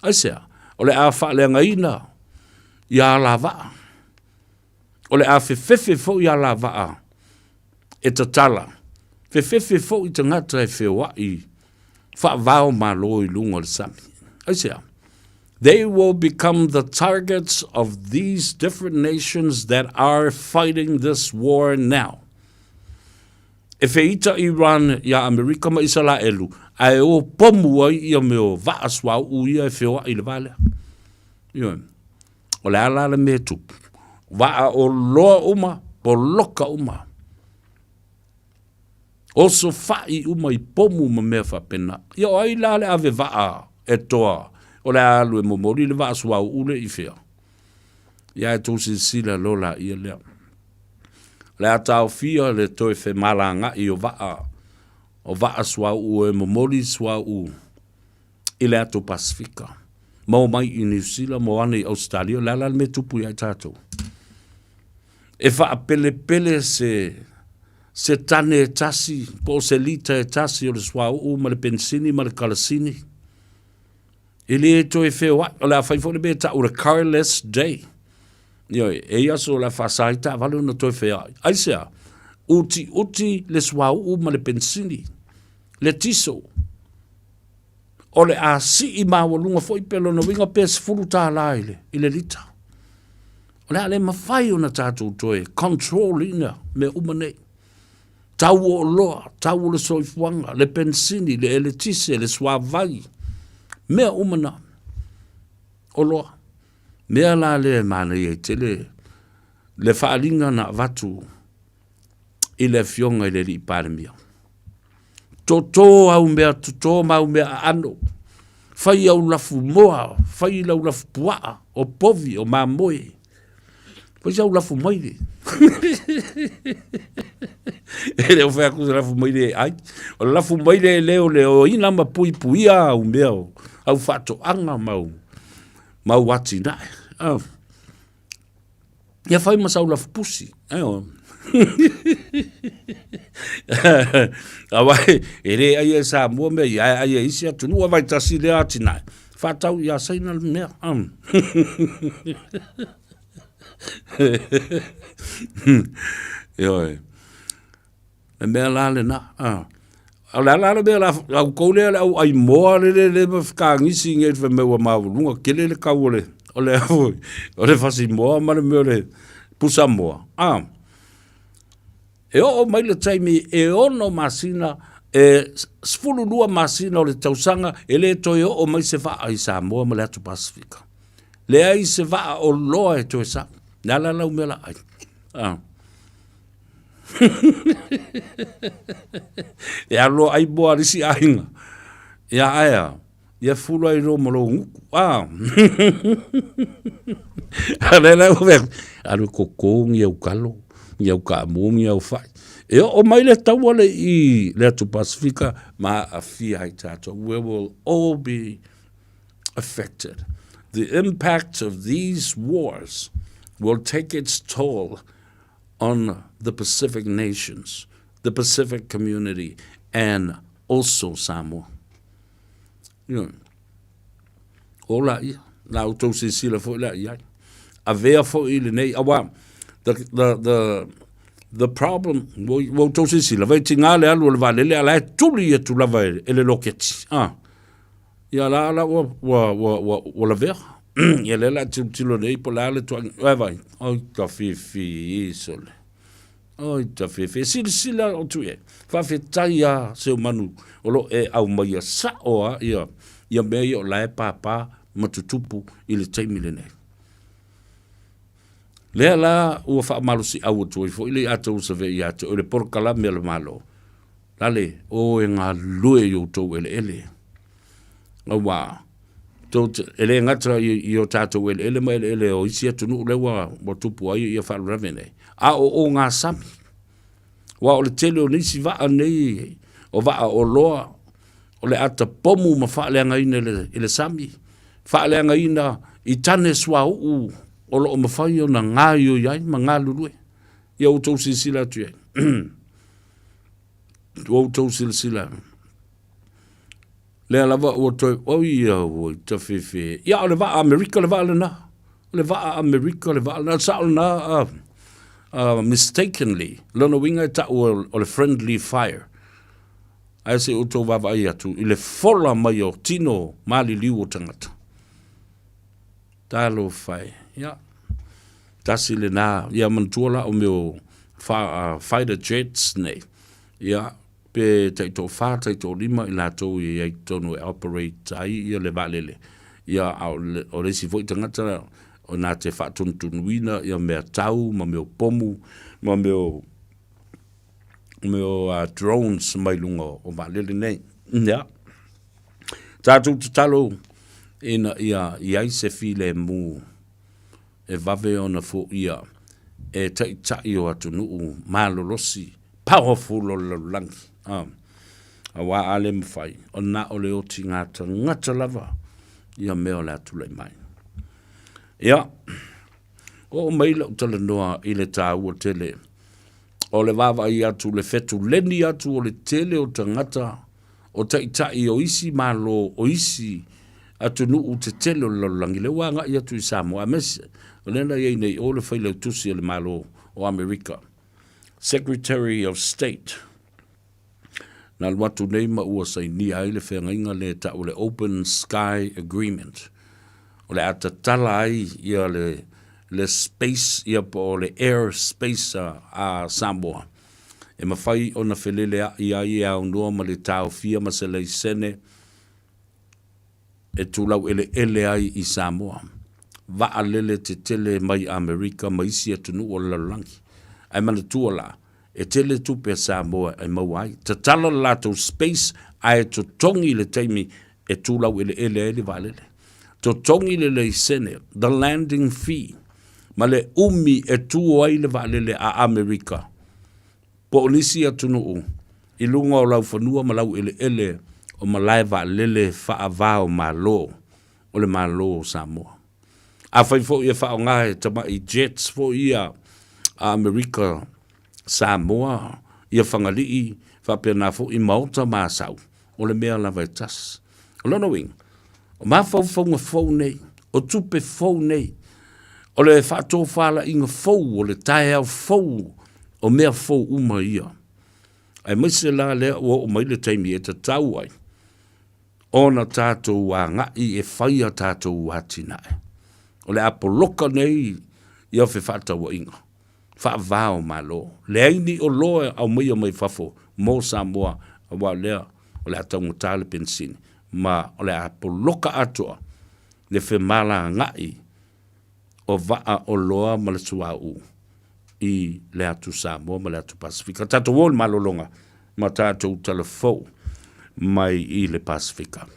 Aisea, o le a wha ina, ia la vaa. O le a fefefe fo ia la vaa. E tatala. Fefefe fo I tangata e whewa I wha vao malo I lunga le sami. Aisea. They will become the targets of these different nations that are fighting this war now. E feita Iran ia Amerika ma Israelu, ai o pomu ai ia meo vaaswa uia e whewa I le vale. O le ala le me tupu. Waa o loa uma, po loka uma. O so fai uma I pomu ma mea whapena. Ia o ai la le ave waa e toa. O le alu e momori le vaaswa ule I whea. Ia e tōsi sila lola ia lea. Le atau fia le toi fe malanga I o waa. O vaaswa u e momori swa u. I le ato Pasifika. Mau mai I New Zealand, mo ane I Australia, lala me tupu I tātou. E wha pele se tane e tasi, po se lita e tasi o le swau, ma le pensini, ma le kalasini. E le e toi whewai, o le a whaifo le me ta o le carless day. E aso la whasaita, vale na toi whewai. Aisea, uti le swau, ma le pensini, le tiso. O le a si I mawalunga fo I pelo na winga pes fulu tā laile, I le lita. O le a le mawhai o na tātou toe, control ina me umanei. Tau o loa, tau o le soifuanga, le pensini, le eletise, le swavai. Mea umana. O loa. Mea la le mana I tele. Le whaalinga na watu. I le fionga I le li parimia. Toto au mea toto mau mea ano. Fai au lafu moa, fai lau lafu pua, o povi, o mamoe. Fai au lafu maire. Ele o fai akusa lafu maire ai. O lafu maire leo leo ina ma pui puia au mea au fato anga mau wati nae. Ia fai masau lafu pusi. Awai, ere ai e Samoa me ai e isi atu nua vai tasi le ati nai. Whatau ia saina mea. Ioi. E mea lale na. Au lale mea la, au koule au ai moa le mawhika ngisi ngei te meua mawulunga. Kele le kaule. Ole avoi. Ole fasi moa mare mea le pusa moa. E o mai le taimi e ono masina e sfulu lua masina o le tausanga e le toi o mai se vaa I Samoa ma le atu Pasifika. Le ai se vaa o loa e toi sa. Nala lau mela ai. Ya lo ai boa risi ainga. Ya aya. Ya fulu ai ro malo nguku. Alena uve. Alu kokong ya ukalo. Ya ukamu ya ufai. E o mai le tau ale I le atu Pasifika ma a fia hai tato. We will all be affected. The impact of these wars will take its toll on the Pacific nations, the Pacific community, and also Samoa. You know, ola ia, la utou se sila fo la ia. Avea fo ile nei awa. The problem wo utou se sila vai tinga le alu le vale le ala tuli tu lava ele loketi. Ia la la ver. Ia le la tilo nei po la le tu vai. Oi ta fi isole. Oi ta fi sila o tu e. Fa fe taia se manu o lo e au mai sa o ia me o la papa matutupu ile taimile nei. Le la o fa malu si au tu fo ile atu se ve ia tu le por kala me le malo. Lale o nga lue yo to ele. O wa. To ele ngatra yo tato ele mai ele o isi atu no le wa mo tupu ai ia fa ravene. A o nga sami. Wa o le tele o nisi va nei o va o loa o le ata pomu ma fa le anga ina ele sami. Fa le anga ina I tane swa o lo ma fa yo na nga yo yai ma nga lulu. Ia o to sila tu e. O to sila. Le lava o to o ia o ta fefe. Ia le va America le va na. Le va America le va na sa na mistakenly lona winga ta o le friendly fire. Ai se o to va vai atu ile fola mai o tino mali liu o tangata. Talo fai. Ja. Tasi le na ia mantuola o meu fighter jets nei. Ja. Pe taito fa taito lima I lato I tonu operate ai ia le valele. Ia o le si foi tangata o na te fa tuntunuina ia mea tau ma meu pomu ma meu drones mai lunga o valele nei. Ja. Tatu talo ina ia se file mu e vave ona fo ia e tai o atu nuu malolosi powerful o langi. Awa ale mwhai o na o le oti ngata lava ia meo le atu le mai. Ia o maila utala noa I le tā ua tele o le wawa I atu le fetu leni atu o le tele o tangata o tai o isi malo o isi atu nuu te tele o lalangi le wanga I atu I Samoa mese o lena iei nei o le whaile utusi le malo o Amerika Secretary of State na watu nei ma ua sai ni ai le whengainga le ta o le Open Sky Agreement o le atatala ai ia le space ia po le air space a Samoa e mawhai o na whelele ia o noa ma le tau fia ma se lei sene e tūlau ele ai I Samoa va alele te tele mai Amerika ma isi atunu o lalangi ai mana tuola e tele tupe Samoa ai mawai ta tala lato space ai to tongi le taimi e tūlau ele valele to tongi le sene the landing fee ma le umi e tuo ai le valele a Amerika po nisi atunu I lunga o lau whanua ma lau ele o malai valele whaavao malo o le malo o Samoa a whai fo ia whao ngahe tama I jets fo ia a Amerika Samoa ia whangalii whapena fo I mauta māsau o le mea lava tas o lono wing o mawhauwhaunga fau nei o tupe fau nei o le whato whala inga fau o le tae au fau o mea fau uma ia ai maise la lea o maile taimi e ta tau ai ona tātou a ngai e whaia tātou a tinae o le apoloka nei ia whi whatau inga whaavao malo. Le aini o loa au mai o mai whafo mō Samoa a wā lea o le atangu tāle pensini. Ma o le apoloka atoa le whemala ngai o waa o loa ma le tuau i le atu Samoa ma le atu Pasifika. Tato wol malolonga ma tato telefou mai i le Pasifika.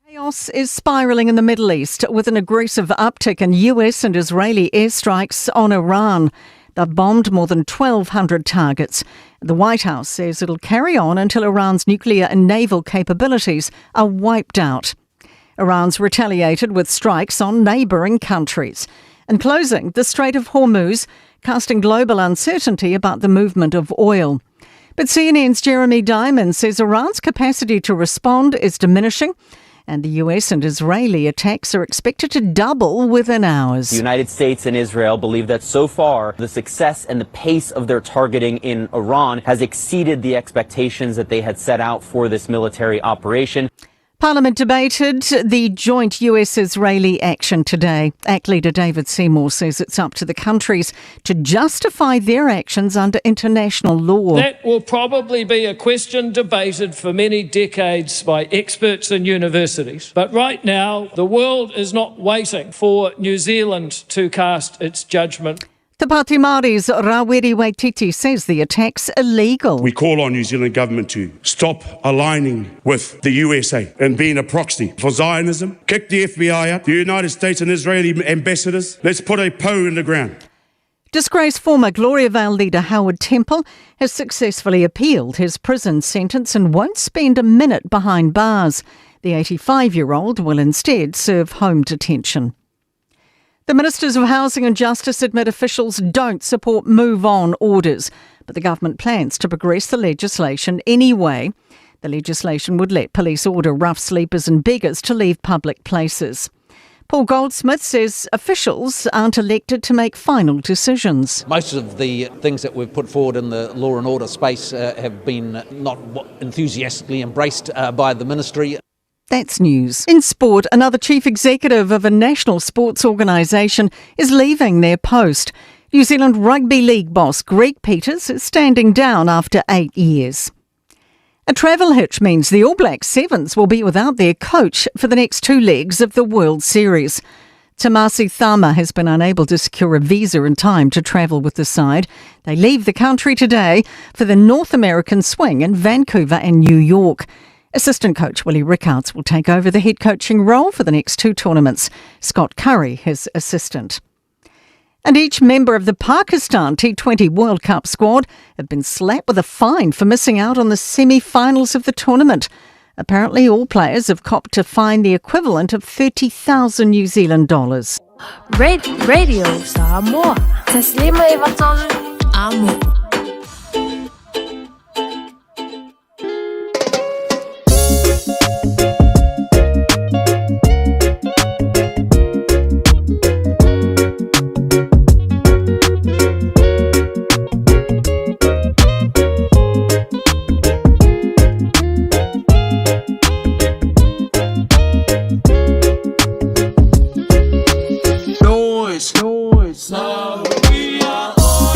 Chaos is spiralling in the Middle East with an aggressive uptick in US and Israeli airstrikes on Iran. They've bombed more than 1,200 targets. The White House says it'll carry on until Iran's nuclear and naval capabilities are wiped out. Iran's retaliated with strikes on neighbouring countries and closing the Strait of Hormuz, casting global uncertainty about the movement of oil. But CNN's Jeremy Diamond says Iran's capacity to respond is diminishing, and the US and Israeli attacks are expected to double within hours. The United States and Israel believe that so far the success and the pace of their targeting in Iran has exceeded the expectations that they had set out for this military operation. Parliament debated the joint US-Israeli action today. ACT leader David Seymour says it's up to the countries to justify their actions under international law. That will probably be a question debated for many decades by experts and universities. But right now, the world is not waiting for New Zealand to cast its judgment. Te Pāti Māori's Rawiri Waititi says the attack's illegal. We call on New Zealand government to stop aligning with the USA and being a proxy for Zionism. Kick the FBI out, the United States and Israeli ambassadors. Let's put a PO in the ground. Disgraced former Gloriavale leader Howard Temple has successfully appealed his prison sentence and won't spend a minute behind bars. The 85-year-old will instead serve home detention. The Ministers of Housing and Justice admit officials don't support move-on orders, but the government plans to progress the legislation anyway. The legislation would let police order rough sleepers and beggars to leave public places. Paul Goldsmith says officials aren't elected to make final decisions. Most of the things that we've put forward in the law and order space have been not enthusiastically embraced by the ministry. That's news. In sport, another chief executive of a national sports organisation is leaving their post. New Zealand Rugby League boss Greg Peters is standing down after 8 years. A travel hitch means the All Blacks Sevens will be without their coach for the next 2 legs of the World Series. Tamasi Thama has been unable to secure a visa in time to travel with the side. They leave the country today for the North American swing in Vancouver and New York. Assistant coach Willie Rickards will take over the head coaching role for the next 2 tournaments. Scott Curry, his assistant. And each member of the Pakistan T20 World Cup squad have been slapped with a fine for missing out on the semi-finals of the tournament. Apparently all players have copped to fine the equivalent of 30,000 New Zealand dollars. Radio Samoa. Taslima Ivatol Amo. Noise. Now we are all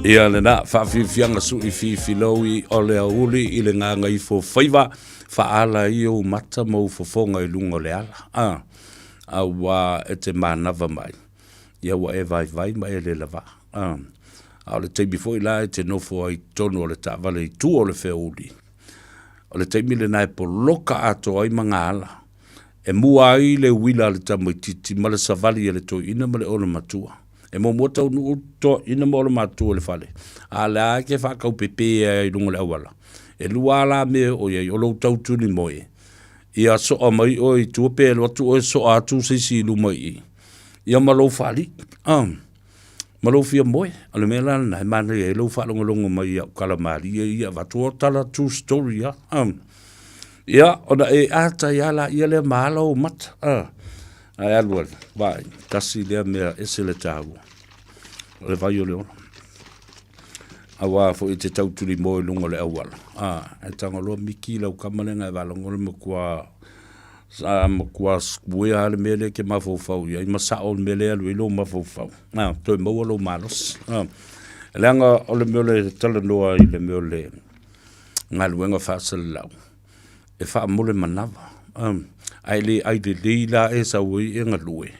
Ia le na whawhiwhianga su I whiwhilowi o le auli I le Gagaifo Faiva whaala I o mata mau fofonga I lunga le ala. A wa e te manava mai. Ia wa e vai mai le lava. A le teimi fo I la e te nofo ai tono o le ta'wale I tu o le whiauli. O le teimi le nai po loka ato ai mga ala. E mua ai le wila le tamoititi ma le savali e le toi ina ma le ole matua. E mo mota unu to ina mo le matua le fale. A le a ke whakau pepe e lunga le awala. E lua la me o ye o lo tautu ni moe. Ia so a mai o I tuape lo atu o so a tu sisi luma I. Ia malo fali. Malo fia moe. Ale me la na mana e lo falonga longa mai ia kalamari ia watu o tala true story ya. Ia ona e ata ia la ia le mahala o mata. Ai alua, vai, kasi lea mea ese le tāua. O le vai o le ona. Awa fo I te tauturi moe lunga le awala. E tanga loa miki lau kamalenga e walango le makua skuea ale mele ke mafaufau. Ia I masao le mele alu ilo mafaufau. Toi maua lo malos. Leanga o le meo le talanoa I le meo le ngaluenga whaasale lau. E wha mole manawa. Ai le leila e sa ui e ngalue.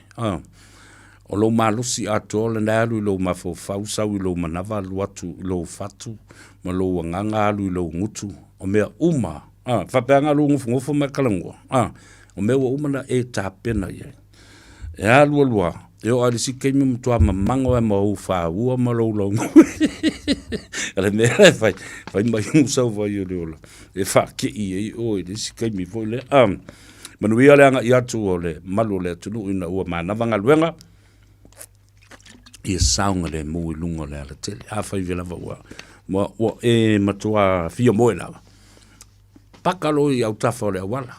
O lo malusi ato le nalu I lo mafofau sau I lo manawa lu atu I lo fatu ma lo wanganga alu I lo ngutu o mea uma. Whapeanga lu ngufu me kalangua. O mea wa uma na e tāpena ia. E alua lua. E o alisi keimi mutua mamango e mau whaua ma lo longu. Ale mea e whai mai musau vai o leola. E whake I e o e lisi keimi foi le. Manuia le anga I atu o le malu le tunu ina ua manawanga luenga. Ia saunga le mui lunga le ala tele. A whai vela wa e matua fia moe lawa. Pakalo I au tafa o le awala.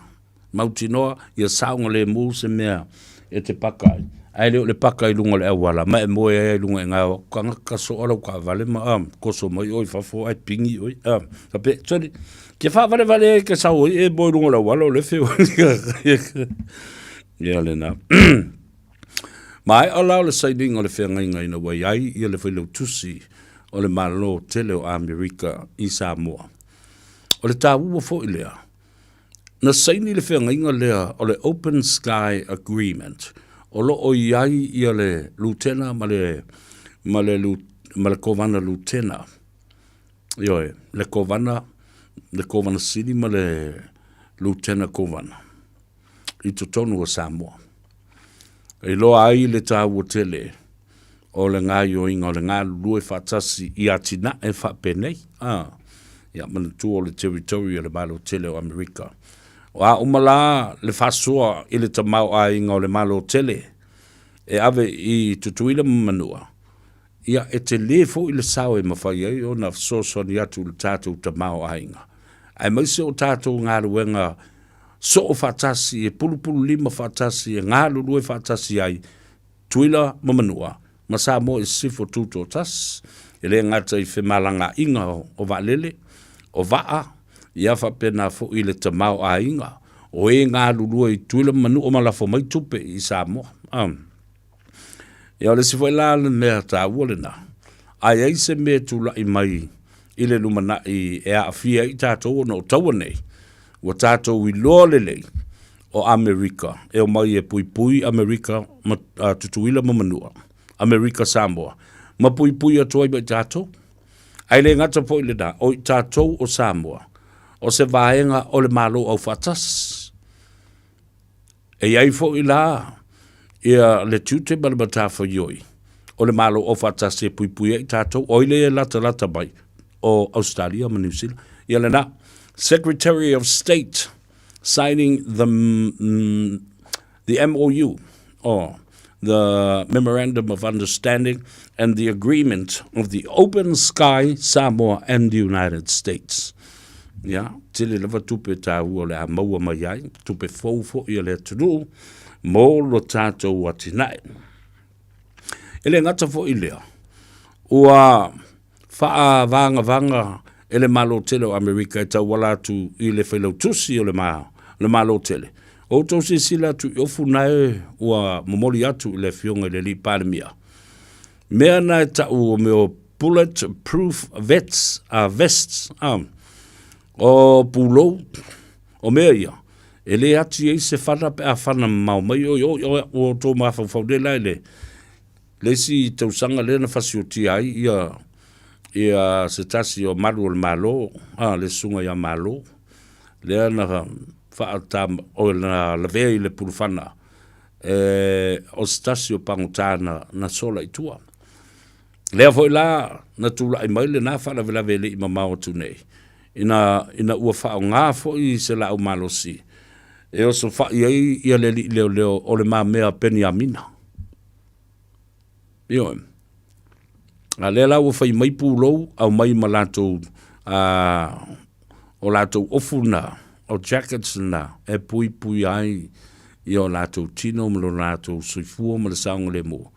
Mautinoa ia saunga le mu se mea e te pakai. Ai leo le pakai lunga le awala. Ma e moe e lunga e ngā kanga kaso ala ka vale ma koso mai oi fafo ai pingi oi. Kape, sorry. Ke fa vale ke sa oi e boy lunga le awala o le feo. Ia le na. Mai ala le saiding o le fea ngai na wai ai ia le whailau tusi o le malo tele o Amerika I Samoa. O le tāua fo I lea. Na saini le whea ngai lea o le Open Sky Agreement. O lo o iai ia le lutena ma le kovana lutena. Ioe, le kovana sili ma le lutena kovana. I totonu o Samoa. E lo ai le tāua tele o le ngā ioinga o le ngā lue whatasi I atina e whapenei. Ia mana tu o le territory o le malo tele o Amerika. O a umala le whasua I le tamau a inga o le malo tele. E ave I tutuila manua. Ia e te lefo I le sao e mawhai ai o na sosoni atu le tātou tamau a inga. Ai maise o tātou ngā ruenga so o whatasi e pulupulu lima whatasi e ngā lulue whatasi ai tuila mamanua. Ma Samoa I sifo tuto tas. E le ngata I whemalanga inga o valele, o waa. Ia whapena fo I le tamau a inga. O e ngā lulua I tuila manu o malafo mai tupe I Samoa. Ia le sifo I la le mea tā ua le na. Ai ei se mea tula I mai I le lumana I e a fia I tātou no taua nei. Wa tātou I loa lelei o Amerika. E o mai e pui Amerika tutuila mamanua. Amerika Samoa. Ma pui atoa I mai tātou. Ai le ngata po I le na. O I tātou o Samoa. O se vaenga o le malo au fatas. E ai fo I la ia le tute balabata fo yoi. O le malo au fatas e pui e tātou. O ile e lata mai o Australia ma New Zealand. Ia le na. Secretary of State signing the MOU or the Memorandum of Understanding and the Agreement of the Open Sky Samoa and the United States. Ya, tele lava tupe ta ua le maua mai ai, tupe fo ia le tunu, mo lo tātou watinai. Ele ngata fo I lea, ua faa vanga ele malo tele o Amerika e tau wala tu I le whailau tusi o le malo tele. O tau se sila tu I ofu nae ua momoli atu I le fionga I le li palemia. Mea na e tau o meo bulletproof vests, o pulo, o mea ia. E le ati e se whana pe a whana mau mai o tō mawhau de lai le si tausanga le na whasioti ai ia se tasi o maru o le malo, le sunga ia malo, le na whaata o na lawea i le purufana, o se tasi o pangutana na sola i tua. Lea foi la na tula i mai le na whana vela vele i mamao tu nei. Ina ua whao ngā foi se la o malo si. E o so wha i ia le li leo o le mā mea peni a mina. Io a le la ua whai mai pūlou au mai ma lātou o lātou ofuna o jackets na e pui ai i o lātou tino ma lo lātou suifua ma le saunga le mo.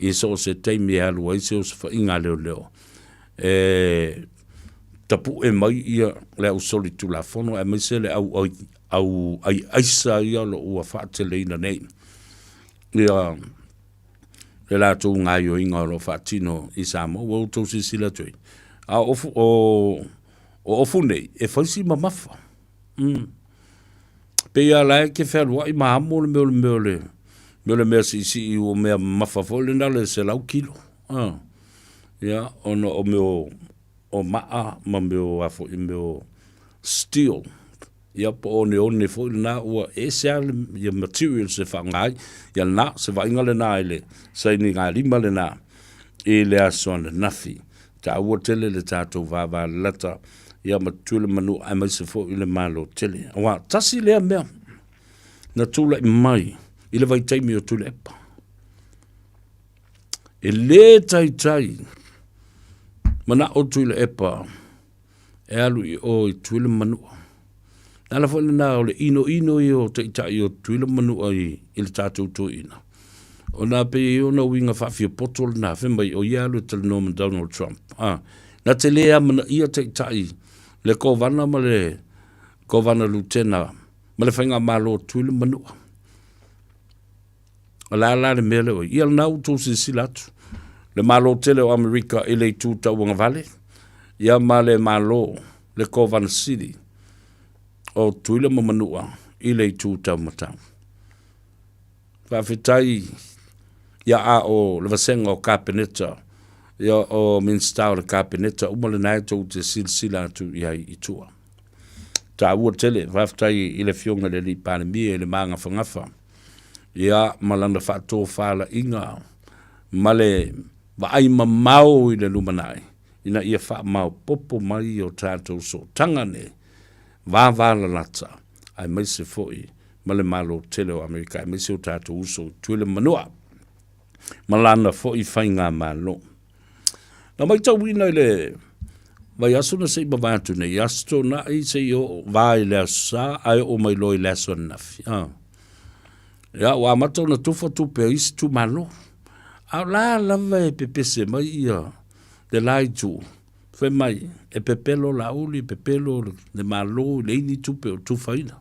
I so se teimi alu ai se o se wha inga leo. Tapu e mai ia le au soli tu la fono e mai se le au aisa ia lo ua whaatele ina nei. Ia le lātou ngā yo inga lo whaatino i Samoa o tau si sila tui. A ofu nei e whaisi ma mafa. Pe ia lai ke wherua i mahamo le meo le mea si i o mea mafa fole na le se lau kilo. Ia ono o meo o maa ma meo afo i meo steel. Ia po one fo na ua e se ale ia material se whangai. Ia na se wainga le na ele. Sai ni ngā lima le na. E le asoana nafi. Ta ua tele le tātou vāvā lata. Ia matule manu ai mai se fo i le malo tele. Wa tasi lea mea. Na tula i mai. I le vai taimi o tule epa. E le tai. Mana o tule epa. E alu i o i tule manua. Nala fo na o le ino i o tai o tule manua i le tātou tō ina. O nā pe i o na winga whawhia potol na whemai o i alu tala Norman Donald Trump. Na te lea mana ia tai le kovana ma le kovana lutena ma le whainga malo tule manua. La le mele o ia nau tō si silatu. Le malo tele o Amerika i le tūta uanga vale. Ia ma le malo le Kovan City o tuila mamanua i le tūta matau. Whawhitai ia a o le vasenga o Kapeneta. Ia o minsta o le Kapeneta umale nai tō te silsila atu ia i tua. Tā ua tele whawhitai i le fionga le li pandemia i le maanga whangafa. Ia malanda whato whala inga male waai mamau i le lumanai ina ia wha mau popo mai o tātou so tangane wāwāla lata ai mai se foi male malo tele o Amerika ai mai se o tātou uso tuile manua malanda foi whainga malo na mai tau wina i le vai aso na sei mawātu nei asto na i se o vai le asa ai o mai loi leso nafi ia wa matau na tufa tupe isi tu malo. Au la lava e pepese mai ia de lai tu. Fe mai e pepelo la uli, pepelo de malo, le ini tupe o tufa ina.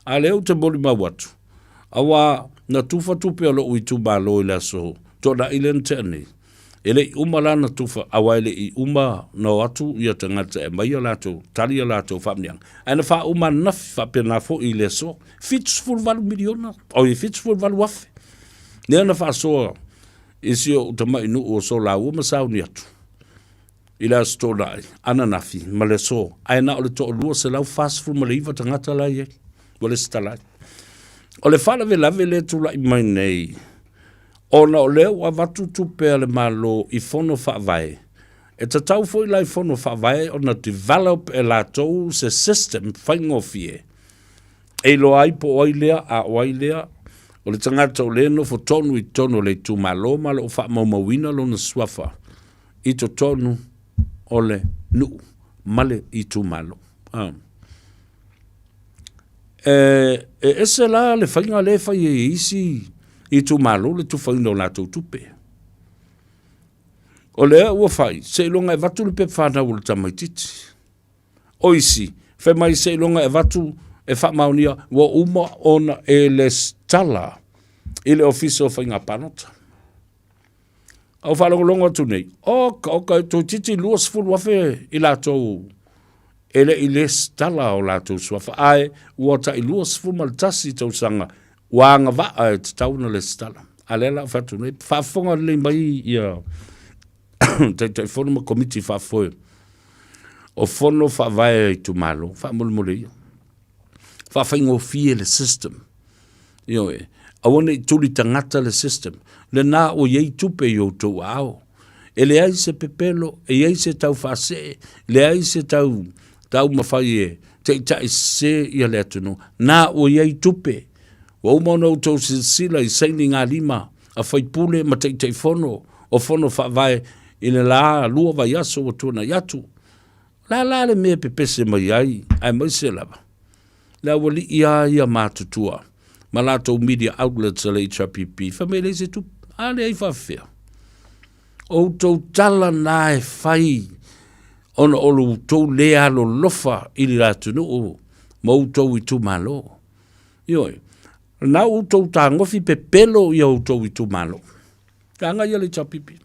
A leo te boli mawatu. Awa na tufa tupe o lo ui tu malo i la so. Toda ilen tene. Ele i uma la na tufa, awa ele i uma na watu ia te ngata e mai a lato, tali a lato whamniang. Aina wha uma nafi wha pena fo i le so. Fits full valu miliona, o i fits full valu wafe. Nea na wha soa, isi o utamai nu o so la ua masau ni atu. Ila sto lai, ana nafi, ma le so. Aina o le to lua se lau fast full ma le iwa tangata lai e. Wale sita lai. O le whala ve lave le tu lai mai nei. Ona o leo a watu tupe le malo i fono whaavai. E ta tau foi lai fono whaavai o na develop e la tou se system whaingofie. E lo ai po oilea a oilea o le tangata o leno fo tonu i tono le tu malo malo o wha maumawina lo na swafa. I to tonu o le nu male i tu malo. Ese la le whainga le whai e isi i tu malo le tu whainga o la tau tupe. O lea ua whai, se ilonga e watu le pe whana ula tamaititi. O isi, whai mai se ilonga e watu e wha maunia wa uma ona e le stala i le ofisa o whainga panota. Au whalongolongo tu nei. O ka tō titi lua sifuru wafe I lātou ele I le stala o lātou suafa. Ai, ua ta I lua sifuru maltasi tau sanga. Wanga waa e te tauna le stala. Alela whatu nei. Whafonga le mai ia. Te whono ma komiti whafoe. O whono whawai I tu malo. Whamulmule ia. Whawhaingo fie le system. Io e. Awane I tuli tangata le system. Le nā o iei tupe I o tau ao. E le ai se pepelo, e ai se tau whase, le ai se tau mawhai e, te itai se ia le atunu. Nā o iei tupe. Wa umana o tau sila I saini ngā lima, a whaipule ma te itai whono, o whono whawai I le la lua vai aso o tuna yatu. La le mea pepese mai ai, ai mai se lava. La wali ia mātutua. Ma lātou media outlets a le HRPP, whamele se tupe. Ale ai whawhea. O tau tala nā e whai ona olu tau lea lo lofa I li rātu no o ma o tau I tu malo. Ioi, nā o tau tā ngofi pepelo I o tau I tu malo. Ka ia le chapipi.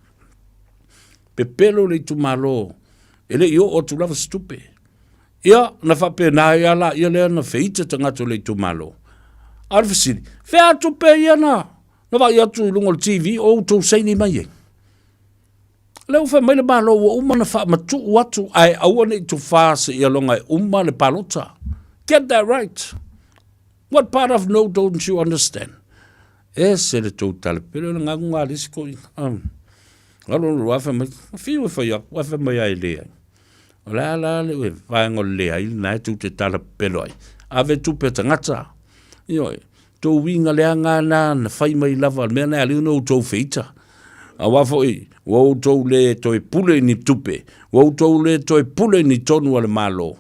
Pepelo le tu malo. Ele I o tu lava stupe. Ia, na whape nā ia la, ia lea na feita tangato le tu malo. Arfisiri, whea tupe ia na. Na vai atu I lungo TV o tau seini mai e. Leo wha mai le malo o umana wha matu watu ai awane I tu whase I alonga I umana palota. Get that right. What part of no don't you understand? E se le tau tale. Pero ngā ngā risiko I. Alo wafa mai. Whiu wha ia. Wafa mai ai lea. O la le we. Vaengo lea I. Nai tu te tala pelo ai. Ave tu pe tangata. Ioi. Tō winga lea ngā nā na whai mai lava. Mea nā liu no tō feita. A wafo I. Wau tau le toi pule ni tupe. Wau tau le toi pule ni tonu ale malo.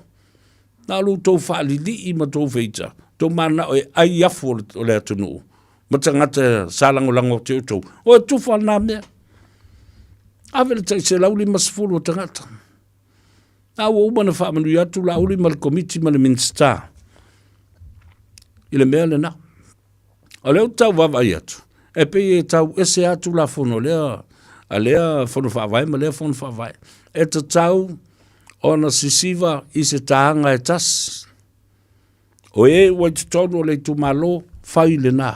Nā lu tau whaali li I ma tau feita. Tau mana o ai afu o le atunu. Ma tangata salango lango te utou. O e tufa nā mea. Awele tai se lauli masfulu o tangata. Nā ua umana whaamanu I atu lauli ma le komiti ma le minsta. I le mea le nā. A leo tau wawai atu. E pe e tau ese atu la fono lea. A lea fono whawai ma lea fono whawai. E ta tau ona sisiva I se tahanga e tas. O e wai te tonu o le tu malo whai le nā.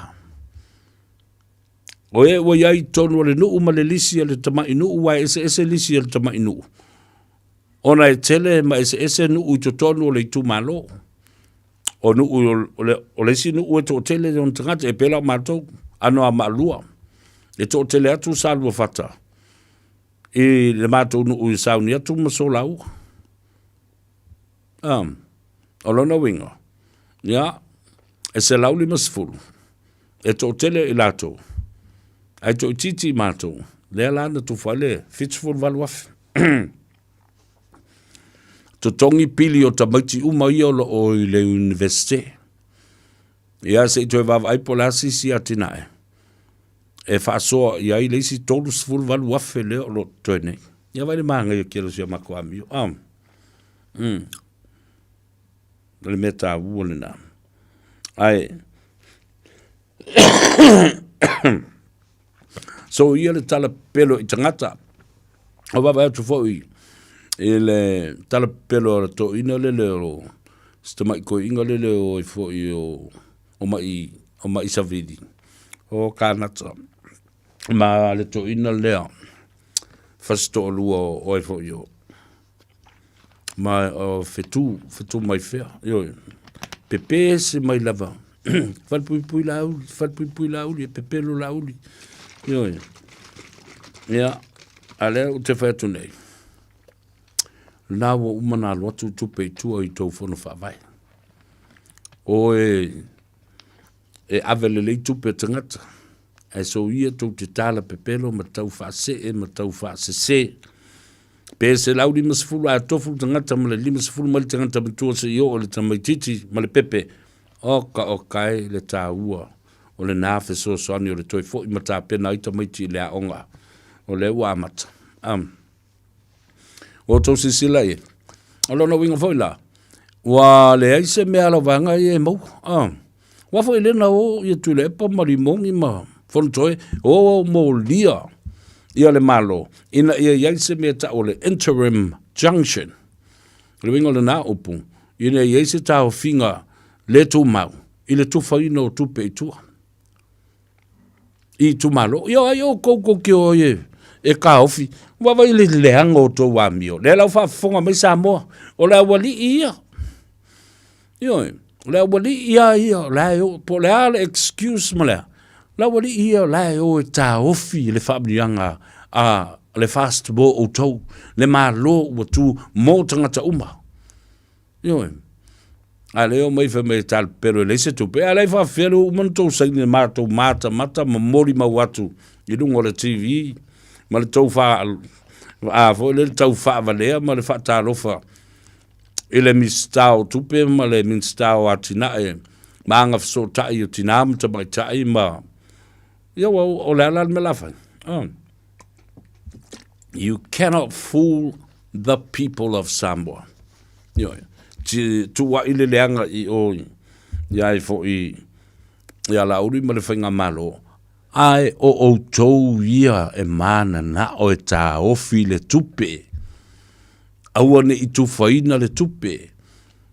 O e wai ai tonu o le nuu ma le lisi le tamai nuu wai ese lisi le tamai nuu. Ona e tele ma ese nuu I to tonu o le tu malo. O nuu o le si nuu e to tele on tangata e pela mātou ano a malua. E to tele atu salua fata. E le mātou nuu I sauni atu masolau. O lona winga. Ia, e se lauli masfulu. E to tele I lato. Ai to titi mātou. Lea lana tu whale, fitsful valuaf. To tongi pili o tamaiti umai o I le universite. Ia se I toi vav aipo la sisi atinae. E whaasoa ia I leisi tolu sful valuaf e leo lo toi nei. Ia vai le maanga I kero sia mako amio. Le meta uole na. Ai. So ia le tala pelo I tangata. O baba atu foi. E le tala pelo la to ina le leo. Stamai ko inga le leo I foi o mai savidi. O kanata. Ma le to ina leo. Fasto lua o foi o. Ma fetu mai fea. Yo. Pepe se mai lava. Falpui lauli, pepelo lauli. Yo. Ya, ale o te fatu nei. Na wo umana lo tu pe tu I to fono fa vai. O e avele le tu pe tangata. E so ia to te tala pepelo ma tau fa se ma tau fa se. Pe se laudi masfulu a tofu tangata ma le lima sfulu ma le tangata matua se io o le tamaititi ma le pepe. O kai le tā ua. O le nāwhe so soani o le toi fo I mata pena I tamaiti le a onga. O le ua amata. O tau sisila e. O lona winga foi la. Wa le aise mea la vanga I e mau. Wa foi le na o I tu le pa marimongi ma. Fon toi. O mo lia. ia le malo, ina ia iaise mea ta o le interim junction. Le wingo le nā upu, ina iaise ta o finga le tu mau, i le tu whaino o tupe i tua. I tu malo, ia ai o koukou ki o e ka ofi, wawa i le leanga o tō wāmio, le lau whafonga mai Samoa, o le awali ia. Ia, le awali ia, po le ale excuse ma lea, le awali ia, le o e tā ofi le whaamrianga a le fast bo o tau, le malo ua tu mō tangata uma. Ia, a leo mai fa me tal pero le se tu pe a le fa fero un to sai ni mata mata ma mori ma watu i lungo le TV ma le tau fa a vo le tau fa valea ma le fa ta lofa ele mistao tu pe ma le mistao atina e ma nga so ta i tinam ta mai ta i ma yo o la me la fa you cannot fool the people of Samoa yo tu wa ile leanga i o ya fo i ya la uri ma le whainga malo ai o tou ia e mana na o e tā ofi le tupe aua ne i tu whaina le tupe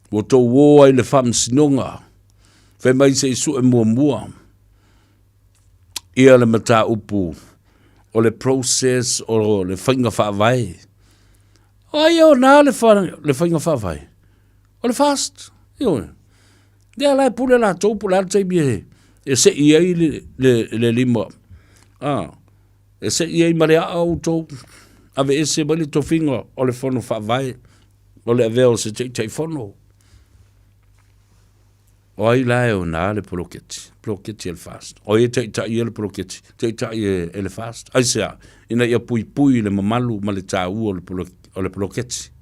o tou woa i le whamsinonga whai mai se isu e mua ia le mata upu o le process o le whainga whaavai ai o nā le whainga whaavai o le fast, io. Dea lai pule la tau pule la tei bie. E se iei le lima. E se iei mare a au tau. Ave ese mali to finga o le fono whaavai. O le aveo se tei fono. O ai lai o nā le poloketi. Poloketi e le fast. O e tei tai e le poloketi. Tei tai e le fast. Ai sea, ina ia pui le mamalu ma le tā ua o le poloketi.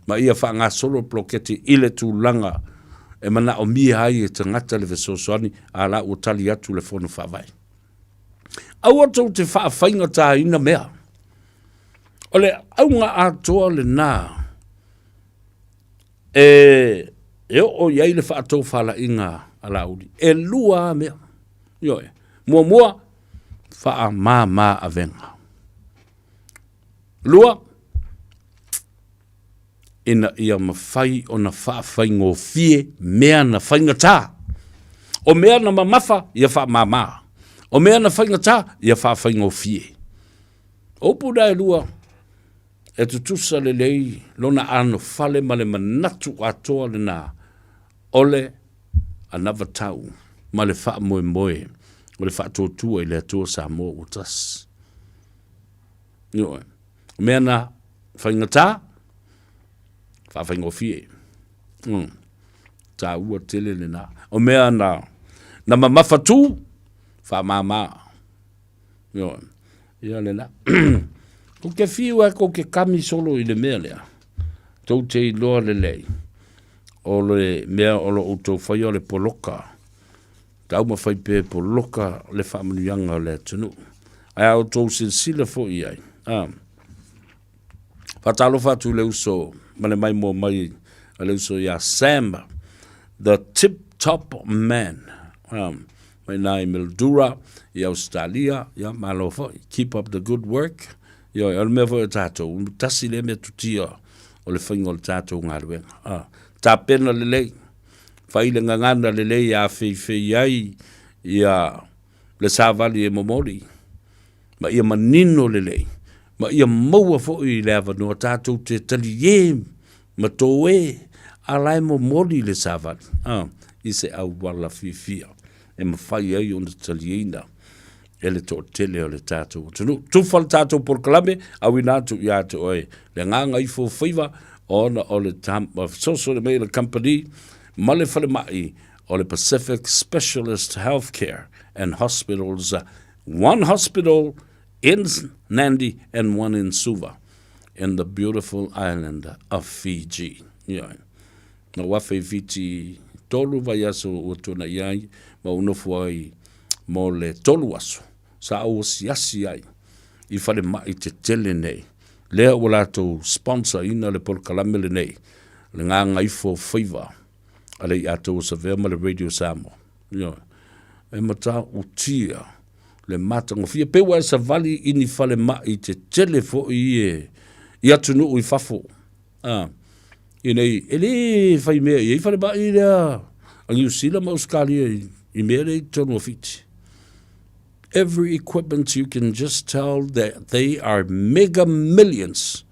Ma ia wha ngā solo ploketi ile tu langa e mana o mi hai e tangata le vesosoani a la o tali atu le fono whawai. Au atou te wha whainga tā ina mea. O le au ngā atoa le nā e o iai le wha atou whala inga a la uri. E lua mea. Ioe. Mua wha mā a venga. Lua ina ia mawhai o na whaafai ngō fie mea na whainga tā. O mea na mamafa ia wha mama. O mea na whainga tā ia whaafai ngō fie. Opu rai lua e tutusa le lei lona ano whale ma le manatu atoa le nā ole anava tau ma le wha moe o le wha tōtua i le atua Samoa o tas. O mea na whainga tā fa faingo fie. Ta ua tele le na. O mea na mamafa tu, fa mama. Yo, ia le na. Ko ke fiua ko ke kami solo i le mea lea. Tau te i loa le lei. O le mea o lo uto whai o le poloka. Tau ma whai pe poloka le whaamanuianga o le tunu. Ai au tau sila fo i ai. Whatalo whatu le uso mane mai mo mai le uso ya Sam, the tip-top man. Mai nai Mildura i Australia, ya malofo, keep up the good work. Yo, al mevo e tato, tasi le me tutia o le whaingo le tato ngā ruenga. Tā pena le lei, whaile ngangana le lei a whei ai ia le sāwali e momori. Ma ia manino le lei. Ma ia maua fo i le avanoa tātou te tali ma tō alai mo mori le sāwali. I se au wala fia. E ma whai ai o na tali e le tō tele o le tātou. Tūwhal tātou por kalame, au i nātu i atu oe. Le Gagaifo Faiva, ona o le soso le mei le company, ma le whale mai o le Pacific Specialist Healthcare and Hospitals. One hospital in Nandi and one in Suva, in the beautiful island of Fiji. Yeah. Na wafe Fiji tolu vai aso o tona iai, ma unofu ai mo le tolu aso. Sa o siasi ai, I whale mai te tele nei. Lea o lato sponsor ina le polkalame le nei. Le Gagaifo Faiva. Ale I ato o sa vema le Radio Samoa. Yeah. E mata utia. le matanga fia pe wa sa vali ini fale mai te tele fo i atu no i fafo ele fai me i fale ba i a New Zealand ma Australia i me le tono fiti. Every equipment you can just tell that they are mega millions.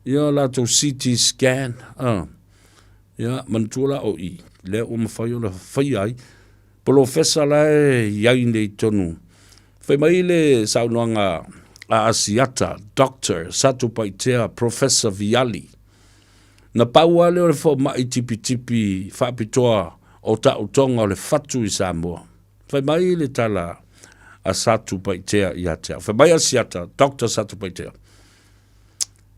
Ya la to CT scan ya mantua o i le o mafai o la fai ai professor la ia nei tonu fai mai le saunoanga a asiata doctor Satu Paitea Professor Viali na paua le o le fo mai tipi fa pitoa o ta utonga o le fatu i Samoa fai mai le tala a Satu Paitea ia te fai mai asiata Dr. Satu Paitea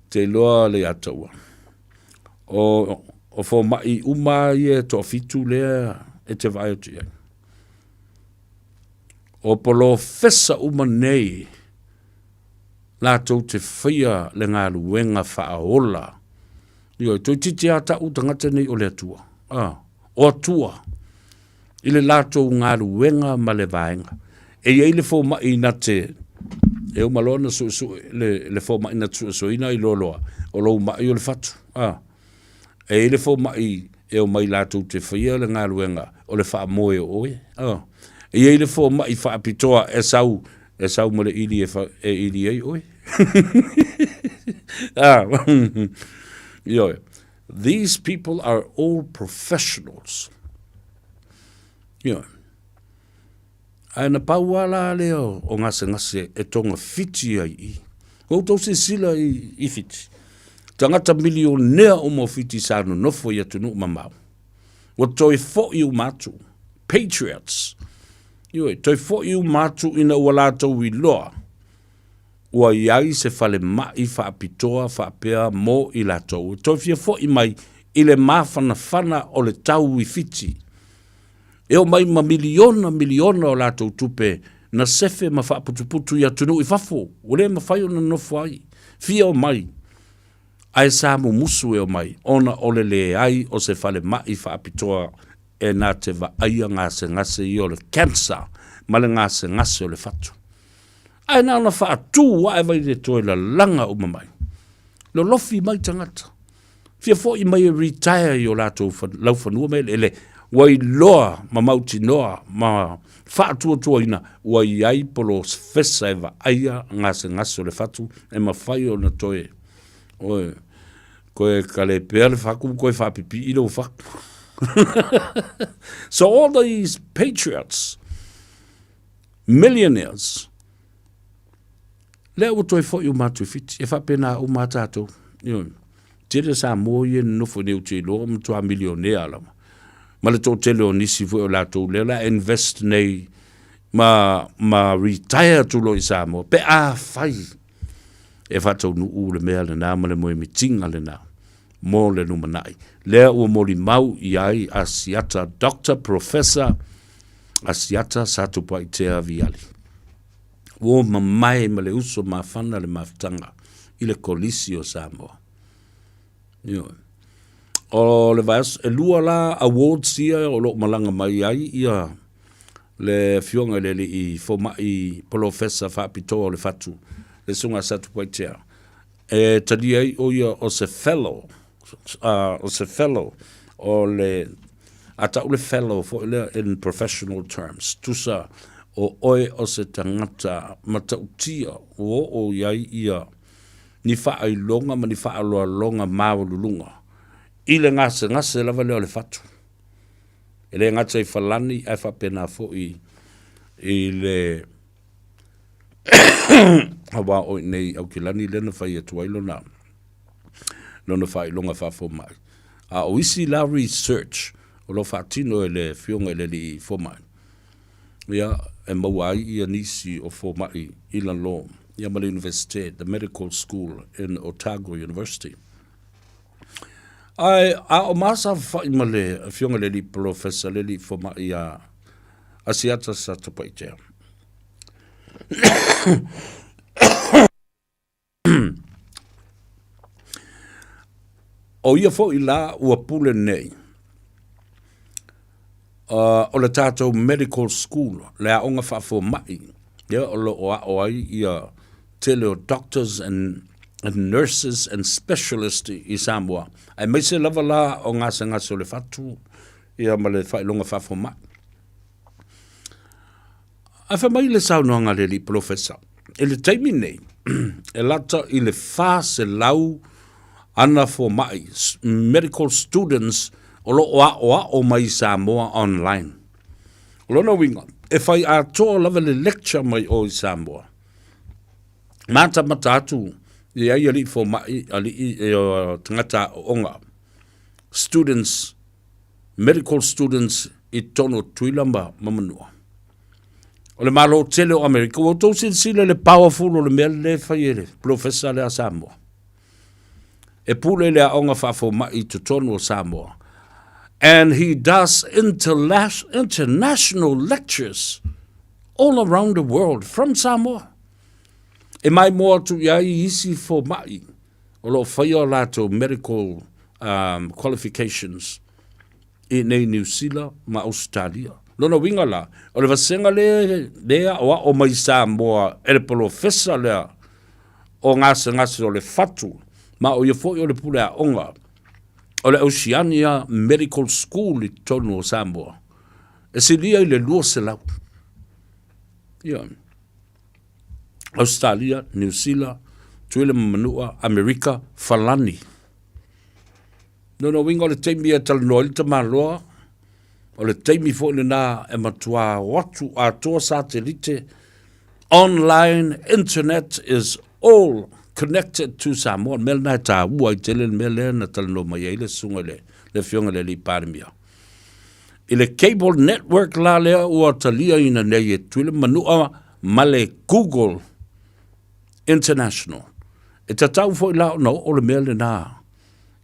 te loa le ataua o fo mai uma ye to fitu le e te vai o te o polo fesa uma nei la tau te whaia le ngā luenga whaola io toi titi ata utangata nei o le atua o atua ile la tau ngā luenga ma le vaenga e iei le fo mai na te e o malona le fo mai na tu ina i loloa o lo mai o le fatu e le fo mai e o mai la tau te whaia le ngā luenga o le wha moe o oe e le fo mai wha pitoa e sau mo le ili e ili e oe these people are all professionals ana pauala leo o ngase e tonga fiti ai i o tau se sila i fiti tangata milionea o mo fiti sa no nofo ia tunu mamau o toi fo i matu patriots toi fo i matu ina wala tau i loa ua iai se fale mai fa pitoa fa pea mo i la tau toi fia fo i mai i le mafana o le tau i fiti e o mai ma miliona o la tau tupe na sefe ma fa putu ia tunu i fafo o le ma fai ona nofo ai fia o mai ai sa mo musu e o mai ona o le ai o se fale mai fa pitoa e na te va aia ngase i o le cancer ma le ngase o le fatu ai na ona fa tu wa e vai le toi la langa o mai lo lofi mai tangata fia fo i mai retire i o la tau lau fanua me le wai loa ma mauti noa ma fa tua ina wai ai polo fesa e va aia ngase o le fatu e ma fai o na toi oe koe kale pere faku koe fa pipi i lo fa so all these patriots millionaires le o toi fo i matu fiti e fa pena o matato tire sa moye no fo ne uti lo mo tua millionaire la ma le tele o nisi fo la to le la invest nei ma retire to lo isamo pe a fai e fa to nu le mea le na ma le mo mitinga le na mo le numanai le o moli mau iai asiata Dr. Professor asiata Satu Paitea Viali o mamai ma le uso ma fana le maftanga i le kolisi o Samoa o le vas e lua la awards ia o lo malanga mai ai ia le fionga le i fo mai professor fa pito le fatu le sunga Satu Paitea e tadi ai o ia o se fellow o le ata o le fellow for le in professional terms tusa o oe o se tangata matautia o iai ia ni fa ai longa ma ni fa aloa longa maululunga ile ngase lava leo le fatu ele ngata i falani e fa pena fo i le hawa o nei au kilani le na fai atu ai lona lona fai longa fa fo mai a o isi la research o lo fatino ele fionga ele li fo mai ya e mawai i anisi o fo mai i la lo ya ma university the medical school in Otago University ai a o masa fa i male fionga le li professor le li fo mai a asiata Satu Paitea o ia fo i la ua pule nei o le tātou medical school le aonga whafo mai Ia o lo o ai ia tele o doctors and nurses and specialists I Samoa. Ai mai se lava la o ngasa ngasa o le fatu ia ma le whailonga whafoma. A wha mai le saunoanga le li professor. E le taimi nei, e lata I le wha se lau ana for mai, medical students o lo o mai Samoa online. O lona winga, e whai a toa lava le lecture mai o I Samoa. Mata matatu, I ai ali for mai, ali tangata onga. Students, medical students, I tono tuilamba mamanua. O le malo tele o Amerika, o tau sila le powerful o le mea le whaiere, professor le a Samoa. E pule le a onga whafo mai to tono o Samoa. And he does international lectures all around the world from Samoa. E mai moa tu iai isi fo mai, o lo whaia lato medical qualifications I nei New Zealand ma Australia. Lona winga la, o le vasenga lea o mai Samoa, e le professor lea, o ngase o le fatu, ma o foi o le pule a onga, o le Oceania Medical School I tonu o Samoa. E se lia I le lua se lau. Australia, New Zealand, tuile manua, Amerika, Falani. Nono winga o le teimi e talanoa ta maloa, o le teimi fo le na e matua watu a toa satellite. Online internet is all connected to Samoa. Mel na ta ua I tele mele na talanoa mai le sunga le fionga le li parimia. I le cable network la lea ua talia ina nei e tuile manua male Google International. E tatau fo I lao no o le mele na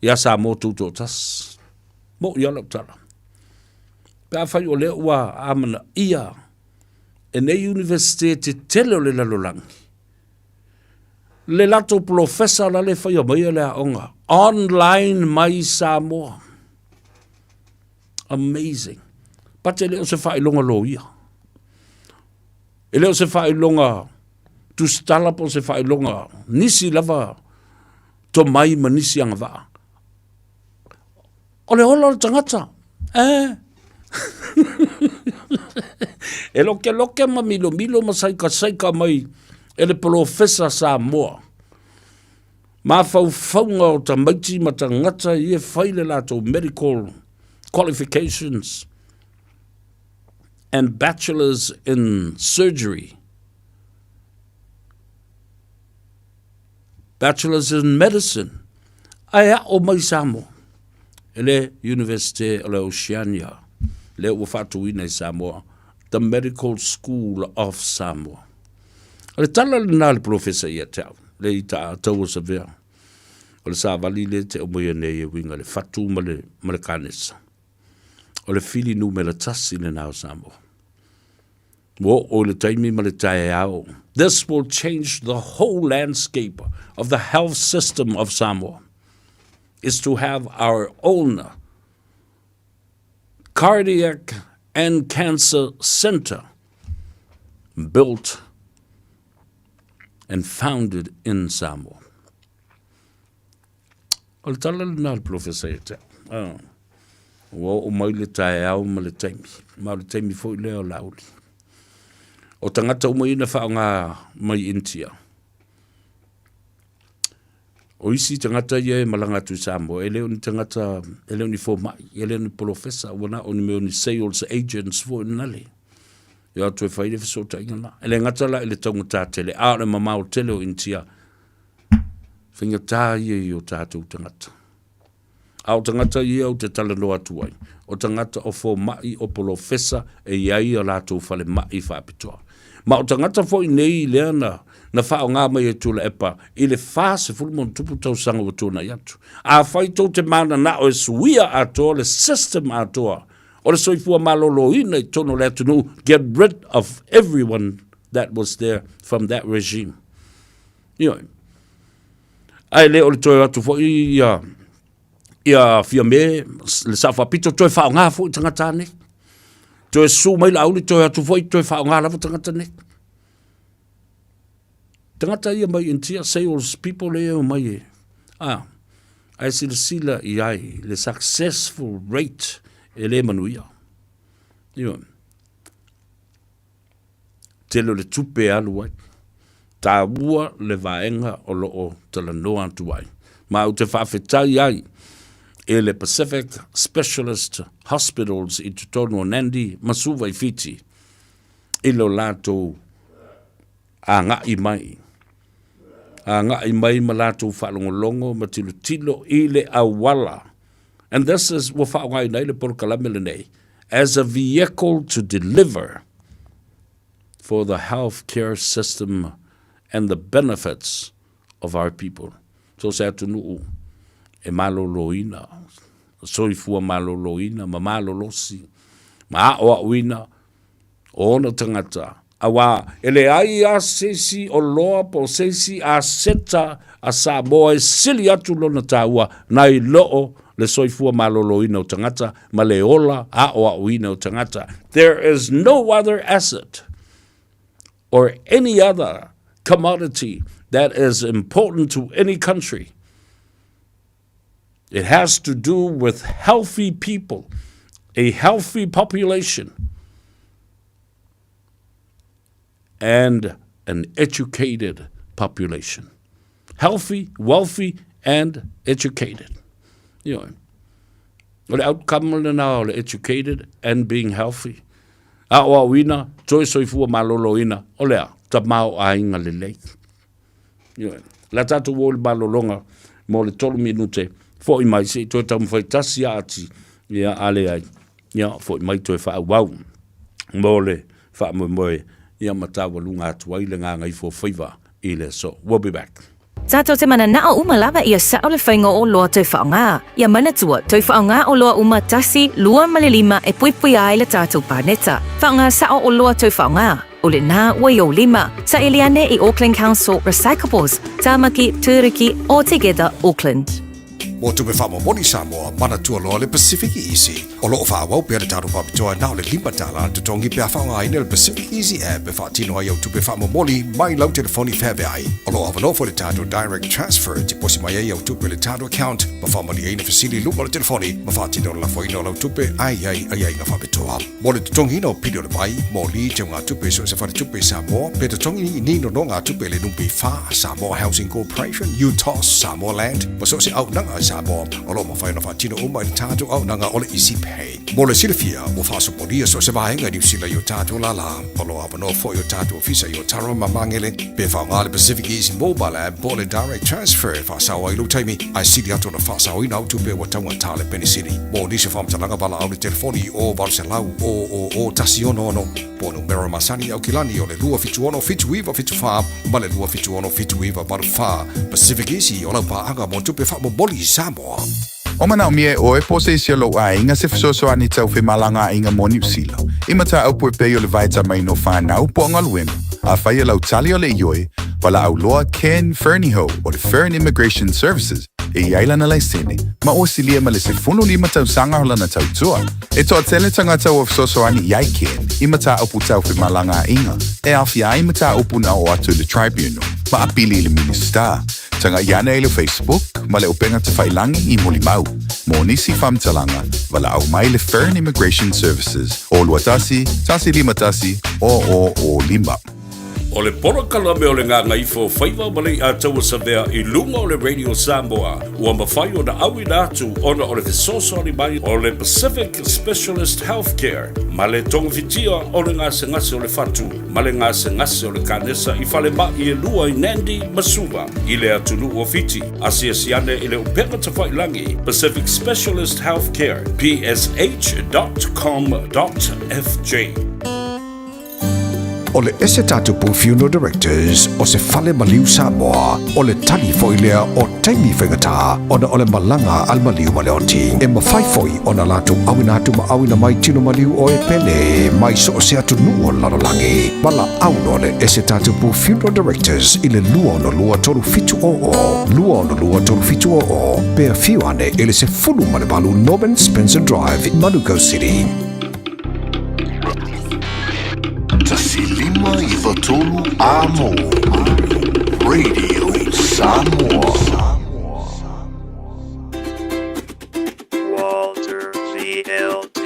ia Samoa tuto tas. Mo ia lau tala. Pea whai o lea ua amana ia e nei universite te tele o le lalolangi. Le lato professor la le whai o mai lea onga. Online mai Samoa. Amazing. Pate leo se whai longa lo ia. E leo se whai longa tu stalapo se whai longa nisi lava to mai manisi anga waa. O le hola o tangata. E loke ma milo ma saika mai e le professor Samoa. Ma whaunga o ta maiti ma ta ngata I e whaile lato medical qualifications and bachelors in surgery. Bachelors in medicine. Aia o mai Samoa. Ele University of Oceania, le wafatuina I Samoa, the Medical School of Samoa. Le tala le nā le professor ia tau, le I ta tau o savea. O le sa vali le te o moia nei e winga le fatu ma le kanesa. O le fili nu me le tasi le nā o Samoa. Wo o le taimi ma le tae au. This will change the whole landscape of the health system of Samoa. Is to have our own cardiac and cancer center built and founded in Samoa. O le tala le nā le professor e te. O mai le tae au ma le taimi. Ma le taimi fo I leo lauli. O tangata umaina whaonga mai India. O isi tangata ia e malanga tu Samoa, e leo ni tangata, e leo ni fo mai, e leo ni professor, wana o ni meo ni sales agents fo inale. Ia tu e whaile fisota inga la. E le ngata la, e le taunga tā tele, a le mamau tele o India. Whinga tā ia I o tātou tangata. A o tangata ia o te tala noa tuai. O tangata o fo mai o professor, e iai o lātou whale mai whapitoa. Ma o tangata fo I nei lea na whao ngā mai e tula epa, I le whase fulmon tupu tau sanga o tōna iatu. A whai tau te mana na o e suia atoa, le system atoa, o le soifua malolo ina I tono le atunu, get rid of everyone that was there from that regime. Ioi. Ai le o le toi atu fo ia fia me, le sa whapito toi whao ngā fo I tangata ne. Toi su mai la auli toi atu fo I toi whao ngā lava tangata ne. tangata ia mai intia sales people leo mai ai sila iai le successful rate ele manuia telo le tupe alu ai tāua le vaenga o loo talanoa atu ai ma u te whawhetai ai e le Pacific Specialist Hospitals i tutono Nandi masuwa i fiti ilo lato a ngai mai ma lato whalongolongo ma tilo i le awala. And this is wa whaongai nei le porokalame nei as a vehicle to deliver for the healthcare system and the benefits of our people. So se atunu e maloloina, soifua maloloina, ma malolosi, ma aoaoina, o ona tangata. Awa, ele ai a sesi o loa po sesi a seta a Samoa e sili atu lona taua nai loo le soifua maloloina o tangata, ma le ola aoaoina o tangata. There is no other asset or any other commodity that is important to any country. It has to do with healthy people, a healthy population, and an educated population. Healthy, wealthy, and educated. You know, the outcome now, educated and being healthy. Awa wina, toi soifua maloloina, olea, tamau ainga lelei. You know, la tatu wole malolonga, mo le tolu minute, fo i mai se, toi tamu fai tasi ati, ia ale ai, ia fo i mai toi wha wau, mo le wha moe, ia matawa lunga atu ai le nganga i fo Faiva i le so. We'll be back. Tato te mana na o umalawa ia sao le whainga o loa toi whaonga. Ia mana tua toi whaonga o loa uma tasi lua malilima e puipui ai le tātou pāneta. Whaonga sao o loa toi whaonga. O le nā wai o lima. Sa Eliane i Auckland Council Recyclables. Tāmaki Tūriki o Together Auckland. O tupe whamomoni Samoa, mana tua loa le Pacific Easy. O loo whaawau pia le tātou pāpitoa nao le lima tāla tu tongi pia whaonga aina le Pacific Easy app e whaatino ai au tupe whamomoni mai lau telefoni whebe ai. O loo awanofo le tātou direct transfer ti posi mai ai au tupe le tātou account ma whamani aina fasili lupa le telefoni ma whaatino la whaino lau tupe ai nga whapitoa. Mo le tutongi ino pidio le mai, mo li te ngā tupe so se whare tupe Samoa, pe tutongi ni no ngā tupe le numpi wha Samoa Housing Corporation, UTOS, Samoa Land, ma so se au nanga Samoa, o lo ma whaina whaatino uma i tātou au nanga o le Easy Pay. Mo le silifia, o whaasoporia so se vahenga New Zealand i o tātou lala, o lo awanofo i o tātou ofisa i o Tara Mamangele, pe whaonga le Pacific Easy Mobile App, bo le direct transfer, whaasawa i lo taimi, ai sili ato na whaasawa i nau tupe wa taunga tāle penisiri. Mo nisi whamtalanga wala au le telefoni o Valselau o Tasiono ono, po numero masani au kilani o le lua fituono fituiva fitufā, ma le lua fituono fituiva marufā, Pacific Easy o lau paanga mo tupe wha mo boli Samoa. O mana o mie o e pose isi lo a inga se fisoso ani tau fe malanga inga mo New Zealand. Imata au pue peo le vaita mai no whanau po ngaluenu. A whaia lau tali o le ioi, wala au loa Ken Ferniho o le Fern Immigration Services e iailana lai sene, ma o silia ma le se funu lima tau sanga hola na tau tua. E toa tele tanga tau o fisoso ani iai Ken, imata au pu tau fe malanga inga, e awhia imata au puna o atu le tribunal, ma apili le minister. Tanga iana e le Facebook, ma le upenga te whailangi I molimau. Mo nisi whamtalanga, wala au mai le Fern Immigration Services, o luatasi, tasi lima tasi, o lima. O le porokala me o le Gagaifo Faiva malei a taua savea I lunga o le Radio Samoa ua mawhai o na awi nātu ona o le fesosori mai o le Pacific Specialist Healthcare ma le tongafitia o le ngase o le fatu ma le ngase o le kanesa I whale mai e lua I Nandi Masuva I le atunu o fiti asiasiane I le upenga te whailangi Pacific Specialist Healthcare psh.com.fj O le ese tātou pu funeral directors o se whale maliu Samoa o le tali foilea o taimi whengata ona o le malanga al maliu maleoti e mawhai foi o na lātou awina atu ma awina mai tino maliu o e pele mai so o se atu nuo lalolangi wala auno le ese tātou pu funeral directors I le lua ono lua tolu fitu o pea fiu ane ele se fulu male balu Norman Spencer Drive in Manukau City. Tasi lima I watolu amo. Radio Samoa. Walter VLD.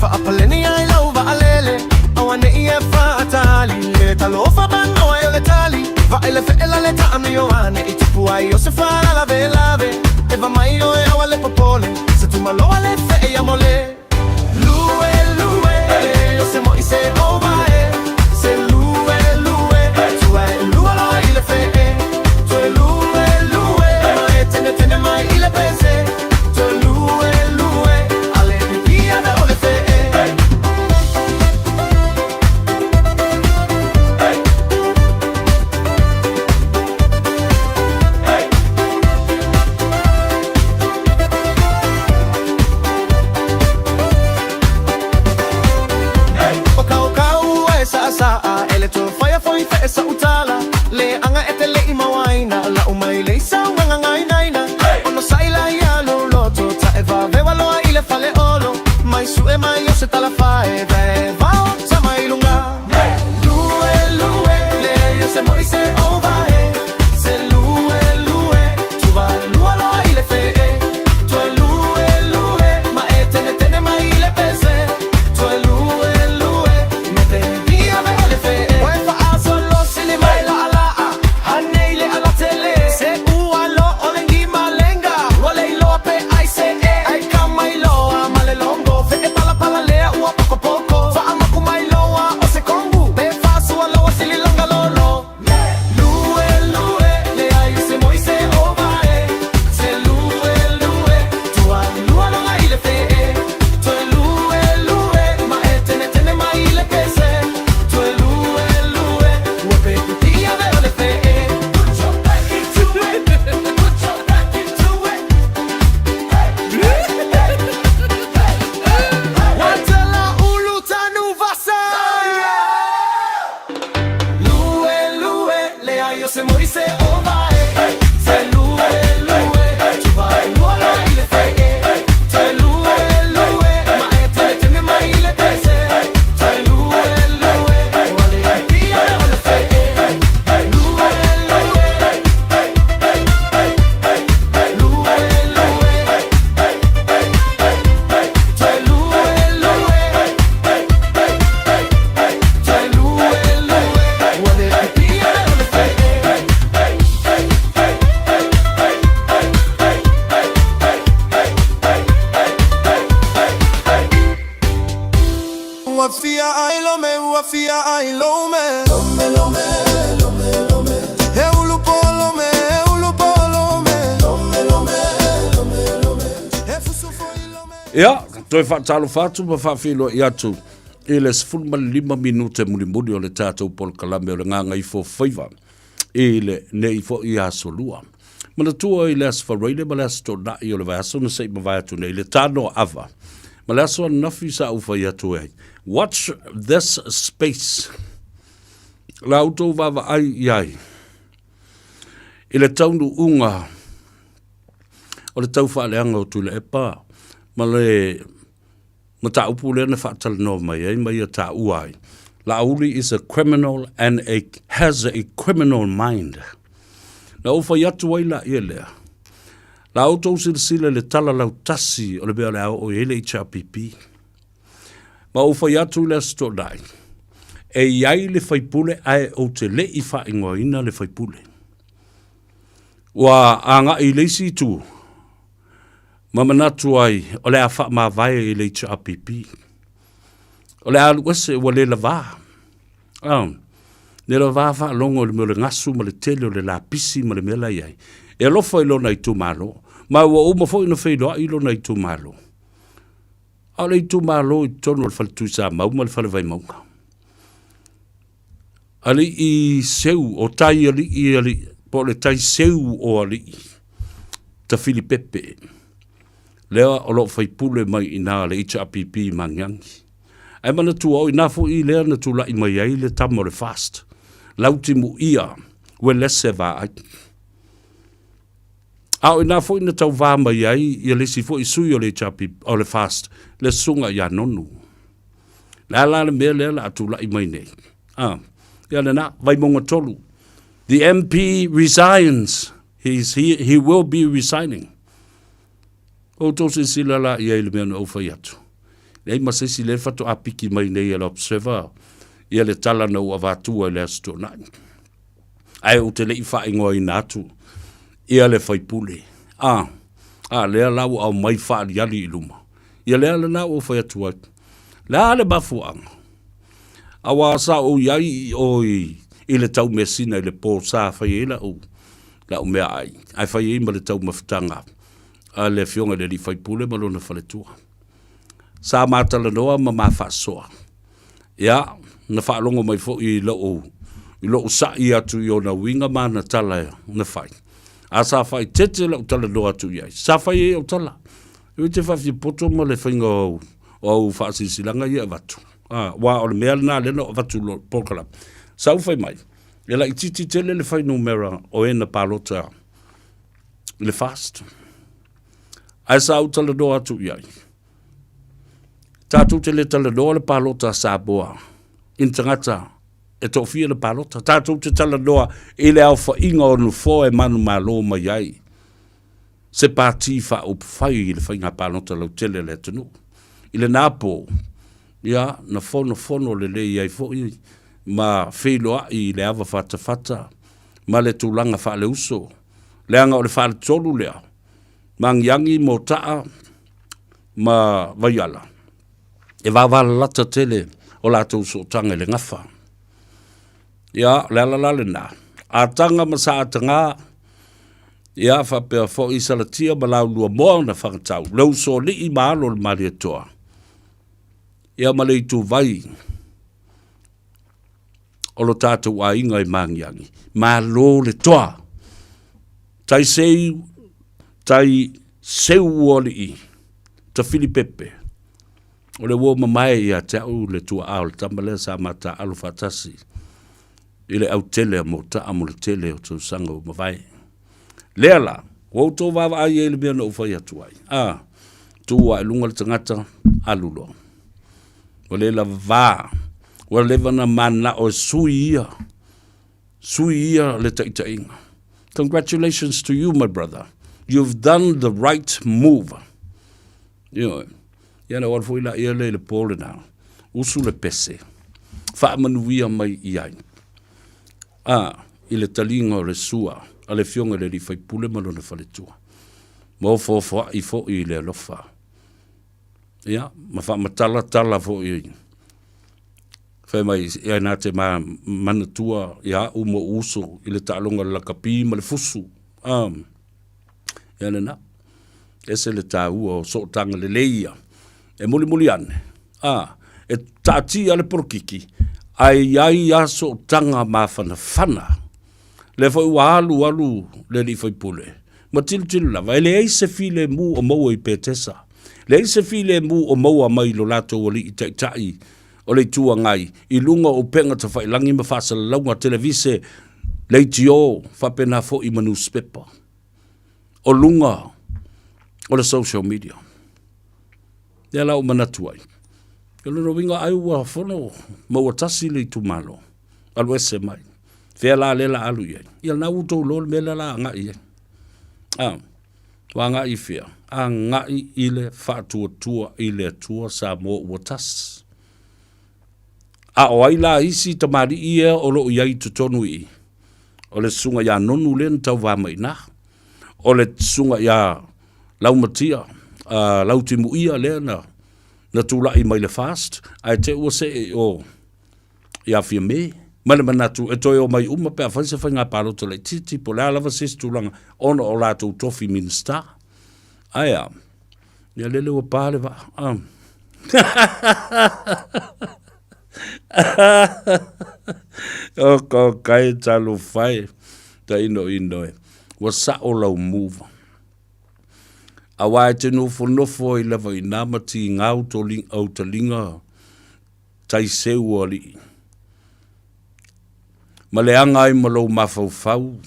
Fa apaleni ai lau va alele awane ia fa atali le talo fa bano ai le tali va ele fe ela le ta ame yo ane itipu ai yo se fa la ve e va mai yo e awale popole se tu malo ale fe e amole lue yo se mo ise over se lue tu ai lue lo ile fe tu lue ma e tene mai ile pese tu lue ale via da ole fe sa utala le anga etele imawaina la umai le saunga ngai naina ono saila ya lo loto ta eva veva lo ile fale olo mai su e mai yo se tala fae va ta mai lunga lue le yo se moi se over se lue tu va lue lo ile fe tu lue ma etene mai ile pese tu lue me te via ve fe Ia, toi whaatalo whātu ma whawhilo i atu. E le 15 minute muli o le tātou pol kalame o le Gagaifo Faiva. E le nei fo i aso lua. Mana tua i le asfareile ma le aso na i o le vai aso na sei ma vai atu nei le tāno ava. Ma le aso nafi sa ufa i atu ei. Watch this space. La auto vava ai iai. I le taunu unga. O le tau whaaleanga o tu le epa. Ma le mata upu le na whaatal no mai ai mai a ta uai. La auli is a criminal and has a criminal mind. Na ufa yatu ai la ia lea. La auto sila le tala lau tasi o le bea le au o ele i HRPP. Ma ufa yatu le sto dai. E iai le faipule ai o te le i wha ingoina le faipule. Wa anga i leisi tu. Mamanatu ai, o le a wha ma vai i le HRPP. O le alu wese wa le lava. Le lava wha longo le mele ngasu ma le tele o le la pisi ma le mela iai. E lofa i lona i tu malo. Ma ua uma fo ina whaidoa i lona i tu malo. A le i tu malo i tonu al fale tu sa mau ma le fale vai maunga. Ali i seu o tai ali po le tai seu o ali ta Filipepe lea o lo fai pule mai ina le HRPP mangiangi Ai mana tu o ina fo I lea na tu la I mai ai le tamo le fast. Lauti mu ia, we lese va ai. Au ina fo ina tau vā mai ai, ia lesi fo I sui o le chapi, o le fast, le sunga ia nonu. La le mea lea la atu la I mai nei. Ia le na, vai monga tolu. The MP resigns. He will be resigning. O tose sila la ia I le mea na uwhai atu. Nei masesi le fato apiki mai nei ala observer. Ia le tala na ua vātua le asto nai. Ai o te lei wha ingoa I nātu. Ia le whaipule. Lea lau au mai wha yali I luma. Ia lea le nā o whai atua. Lea le bafuanga. Awa sa o iai oi I le tau mesina I le pō sa whai e la o. La o mea ai. Ai whai e ma le tau mawhitanga. A le fionga le li whaipule ma lona whaletua. Sa mātala noa ma mawha soa. Ia, na whaalongo mai fo I lo sa I atu I ona winga mana tala na whai. A sa whai tete la utala noa atu iai. Sa whai e o tala. Iwi te whawhi poto ma le whainga o whaasisilanga I a watu. Wa o le mea na lena o watu lo pokala. Sa uwhai mai. E la ititi tele le whai numera o ena palota le fast. A sa utala noa atu iai. Tātou te le tala noa le palota Samoa. Intangata e tofia le palota. Tātou te tala noa I le alfa inga o nufo e manu malo mai ai. Se pāti wha o whai I le whainga palota lau tele le tanu. I le nāpō. Ia, na fono le le iai fo I. Ma wheloa I le awa whata. Ma le tūlanga wha le uso. Le anga o le wha le tolu lea. Ma ngiangi mo taa. Ma vaiala. E wawala lata tele o lātou so tanga le ngawha. Ia, le nā. A tanga masa atanga, ia, whapea fo I salatia ma lau lua moa na whakatau. Lau so li I maalo le maria toa. Ia ma lei tu vai. O lo tātou a inga I mangiangi. Ma lo le toa. Tai seu o li I. Ta Filipepe. O le wo mamai ia te au le tua au le tambale sa mata alu fatasi. I le au tele mo ta amo le tele o tu sanga o mawai. Leala, wo to wawa ai e le mea na ufai atuai. Tua e lunga le tangata alulo. O le la vā. O le vana mana o sui ia. Sui ia le taita inga. Congratulations to you, my brother. You've done the right move. You know, ia na wal foi la ia le pole na usu le pese fa manuia mai iai ile talinga le sua ale fionga le fai pule malo na fale tua mo fo I fo I le lofa ia ma fa matala fo I fa mai ia na te manatua ia umo uso ile talonga la kapi ma le fusu ia na ese le tau o so tanga le leia e muli ane. E tati ale porkiki. Ai aso tanga mawhana. Le fai alu le li fai pule. Ma tilu lava. E le eise file mu o maua I petesa. Le eise file mu o maua mai lo lato o li I taitai. O le tua ngai. I lunga o penga ta fai langi ma fasa launga televise. Le tio whapena fo I manuspepa. O lunga. O le social media. Ia lau manatuai. Ia loro winga ai ua whono maua tasi le tu malo. Alu ese mai. Fea la lela alu iai. Ia na uto lol me la nga iai. Wa nga I fea. A nga I le whaatua I le tua sa mo ua tas. A o ai la isi tamari ia o lo iai tutonu I. O le sunga ia nonu len tau wama ina. O le sunga ia laumatia. Lau timu ia lea na tula I mai le fast. Ai te ua se o ia fia me. Mane manatu e toi o mai uma pe a whaise whainga pārota le titi po lea lava ses tulanga ona o lātou tofi minsta. Ai ia lele ua pāle wa. O kai talu whai ta ino e. Wa sa o lau move. A wai te nofo I lewa I namati ngau to ling au ta linga tai seu o li. Ma le anga i malo mafau.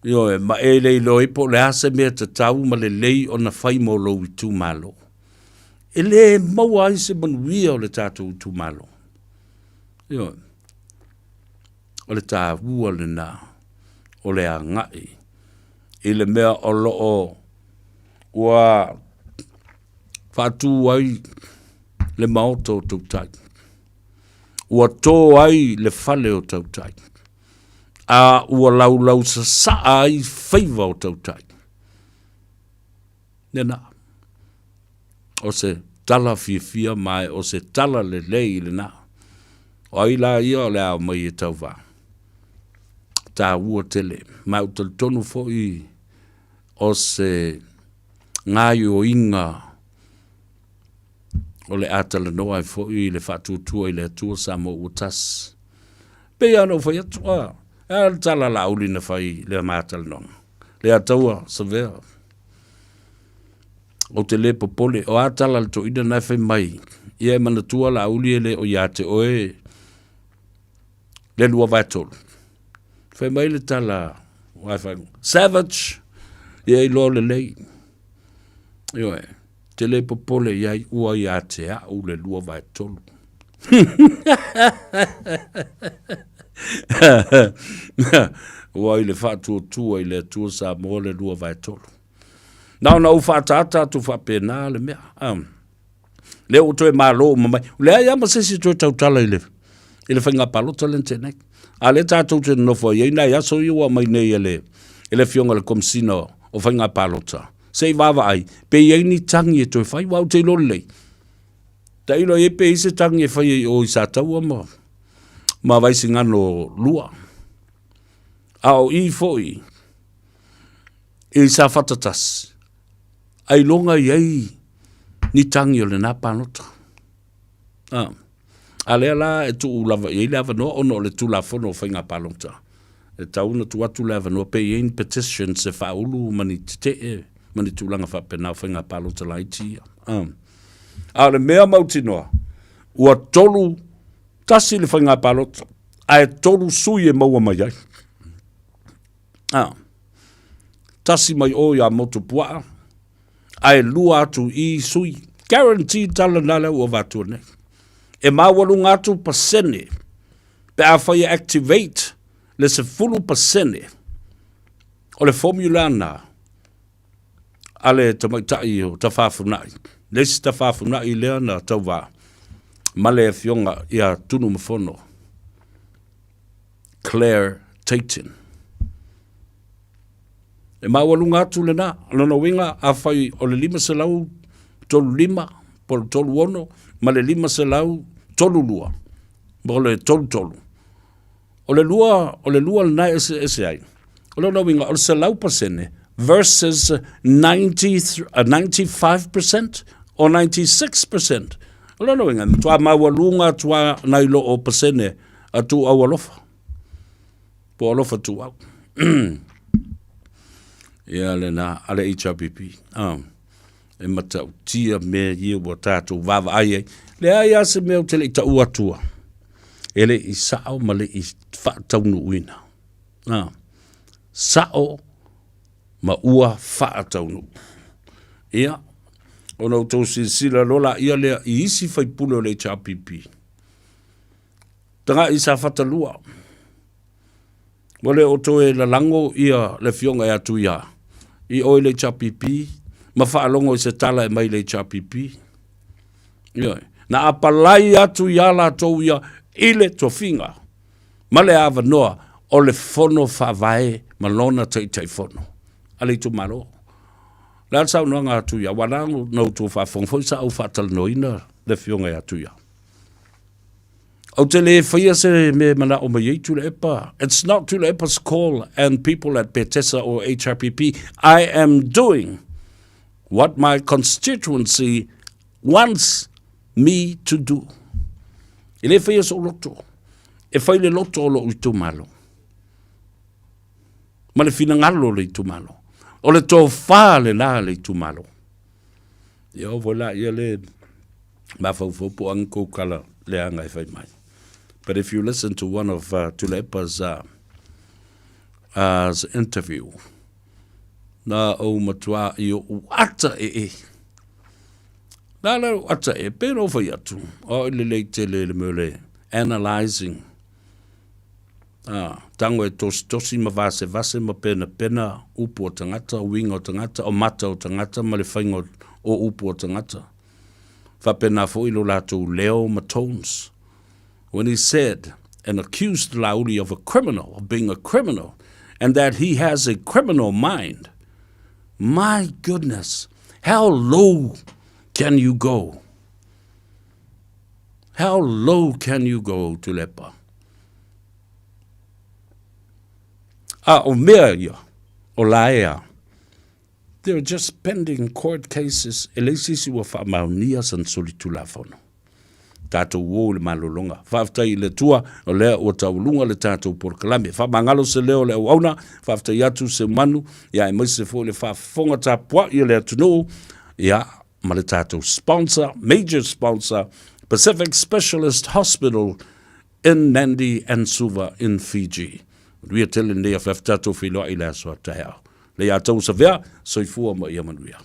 Yo ma e le loi po le ase mea te tau ma le lei o na fai mo lo i tu malo. E le maua ai se manuia o le tātou tu malo. Yo. O le tā ua le nā. O le a ngai. I le mea o lo o ua whātū ai le maoto o tautai. Ua tō ai le whale o tautai. A ua lau sa saa ai Faiva o tautai. Nena. O se tala fia mai, o se tala le lei le na. O ai la ia o le au mai e tau wā. Tā ua tele. Mai utal tonu fo i o se ngai o inga o le atala noa i fo i le whatutua i le atua Samoa utas. Pe ano fai atua. Al tala la uli na fai le mātala nonga. Le ataua sa vea. O te le popole, o atala le to ida nai fai mai. Ia manatua la uli ele o iate oe. Le lua vai tolu. Fai mai le tala Wi-Fi. Savage. Ia i lo le lei. Ioe. Te le popole iai ua iate a u le lua vai tolu. Ua i le whātua tua i le tua sa mo le lua vai tolu. Nau whātata tu whapena le mea. Le o toi malo mamai. Le ai ama sesi toi tautala i le. I le whainga palota le tenek. A le tātou te nofo i nai aso i ua mai nei ele. Ele fionga le komsino o whainga palota. Sei wawa ai. Pe iei ni tangi e toi whai wau te lolei. Ta ilo e pe ise tangi e whai o i sa tau ama. Ma vaisi ngano lua. Ao i foi. I sa whatatas. Ai longa iei ni tangi o le nā panota. A lea la e tu ulava iei lava noa ono le tu la fono o whainga palota. E tauna tu atu lava noa pe iei petition se whaulu mani te mani tu langa whapena o whainga palota la itia. A le mea mauti noa. Ua tolu tasi le whainga palota. A e tolu sui e maua mai ai. Tasi mai o ia motu pua. Ai lua atu i sui. Guaranteed tala nala ua vatu ne. E mawalu ngatu pasene. Pe a whai activate le se fulu pasene. O le formula na. Ale tamaitai o ta whafunai. Lesi ta whafunai lea na tau wā. Male e fionga ia tunu mawhono. Claire Tatum. E mawalu ngatu le na. Lono winga a whai o le lima se lau tolu lima. Polo tolu ono. Ma le lima se lau tolu lua. Ma le tolu. O le lua le nai ese ai. O lono winga o le se lau pasene. Versus 95% or 96%. O lono winga. Tua mawalunga tua nailo o pasene a tu awalofa. Po alofa tu au. Ia le na ale HRPP. E matau tia me ia wa tātou wawa ai. Le ai ase mea tele i ta uatua. Ele i sao ma le i whaataunu uina. Sao ma ua whaataunu. Ia. Ono tau sila lola ia lea i isi whaipule o le HRPP. Tanga i sa whatalua. Wale o toe la lango ia le fionga e atu ia. I oi le HRPP. Ma whaalongo i se tala e mai le HRPP. Ioi. Na apalai atu ia la tau ia ile tofinga. Ma le awa noa o le fono whavae ma lona tei fono. Ale tu malo. La sao noa ngā atu ia. Wanango nau tu whafongfo sa au whatal noina le fionga e atu ia. O te le whaia se me mana o mai tu le epa. It's not to le epa's call and people at Petesa or HRPP. I am doing what my constituency wants me to do. I le whaia so loto. E whai le loto o lo i tu malo. Ma le fina ngalo le i tu malo. O le tō wha le la le i tu malo. Ia o vola ia le mawhauwhopo ang kōkala. le anga e whai mai. But if you listen to one of Tulepa's interview, na o matua I o ata e. Na o ata e, pero whai atu. O le leite le mele, analysing. Tango e tosi ma vase ma pena upu o tangata, o winga o tangata, o mata o tangata, ma le whainga o upu o tangata. Whapena fo ilo lato leo ma tones. When he said and accused Lauli of being a criminal, and that he has a criminal mind. My goodness, how low can you go? How low can you go, Tulepa? O mea ia, o laea. They're just pending court cases. Eleisisi wa whamaunia san suri tulafono. Tātou wō le malolonga. Whaftai le tua o lea o taulunga le tātou porkalame. Whamangalo se leo le wauna, whaftai atu se manu, ia e maise fo le whafonga tā pua i le atuno, ia ma le tātou sponsor, major sponsor, Pacific Specialist Hospital in Nandi and Suva in Fiji. We are telling le a whaftato whiloa I le aswa tahea. Le a tau sa vea, soifua ma ia manuia.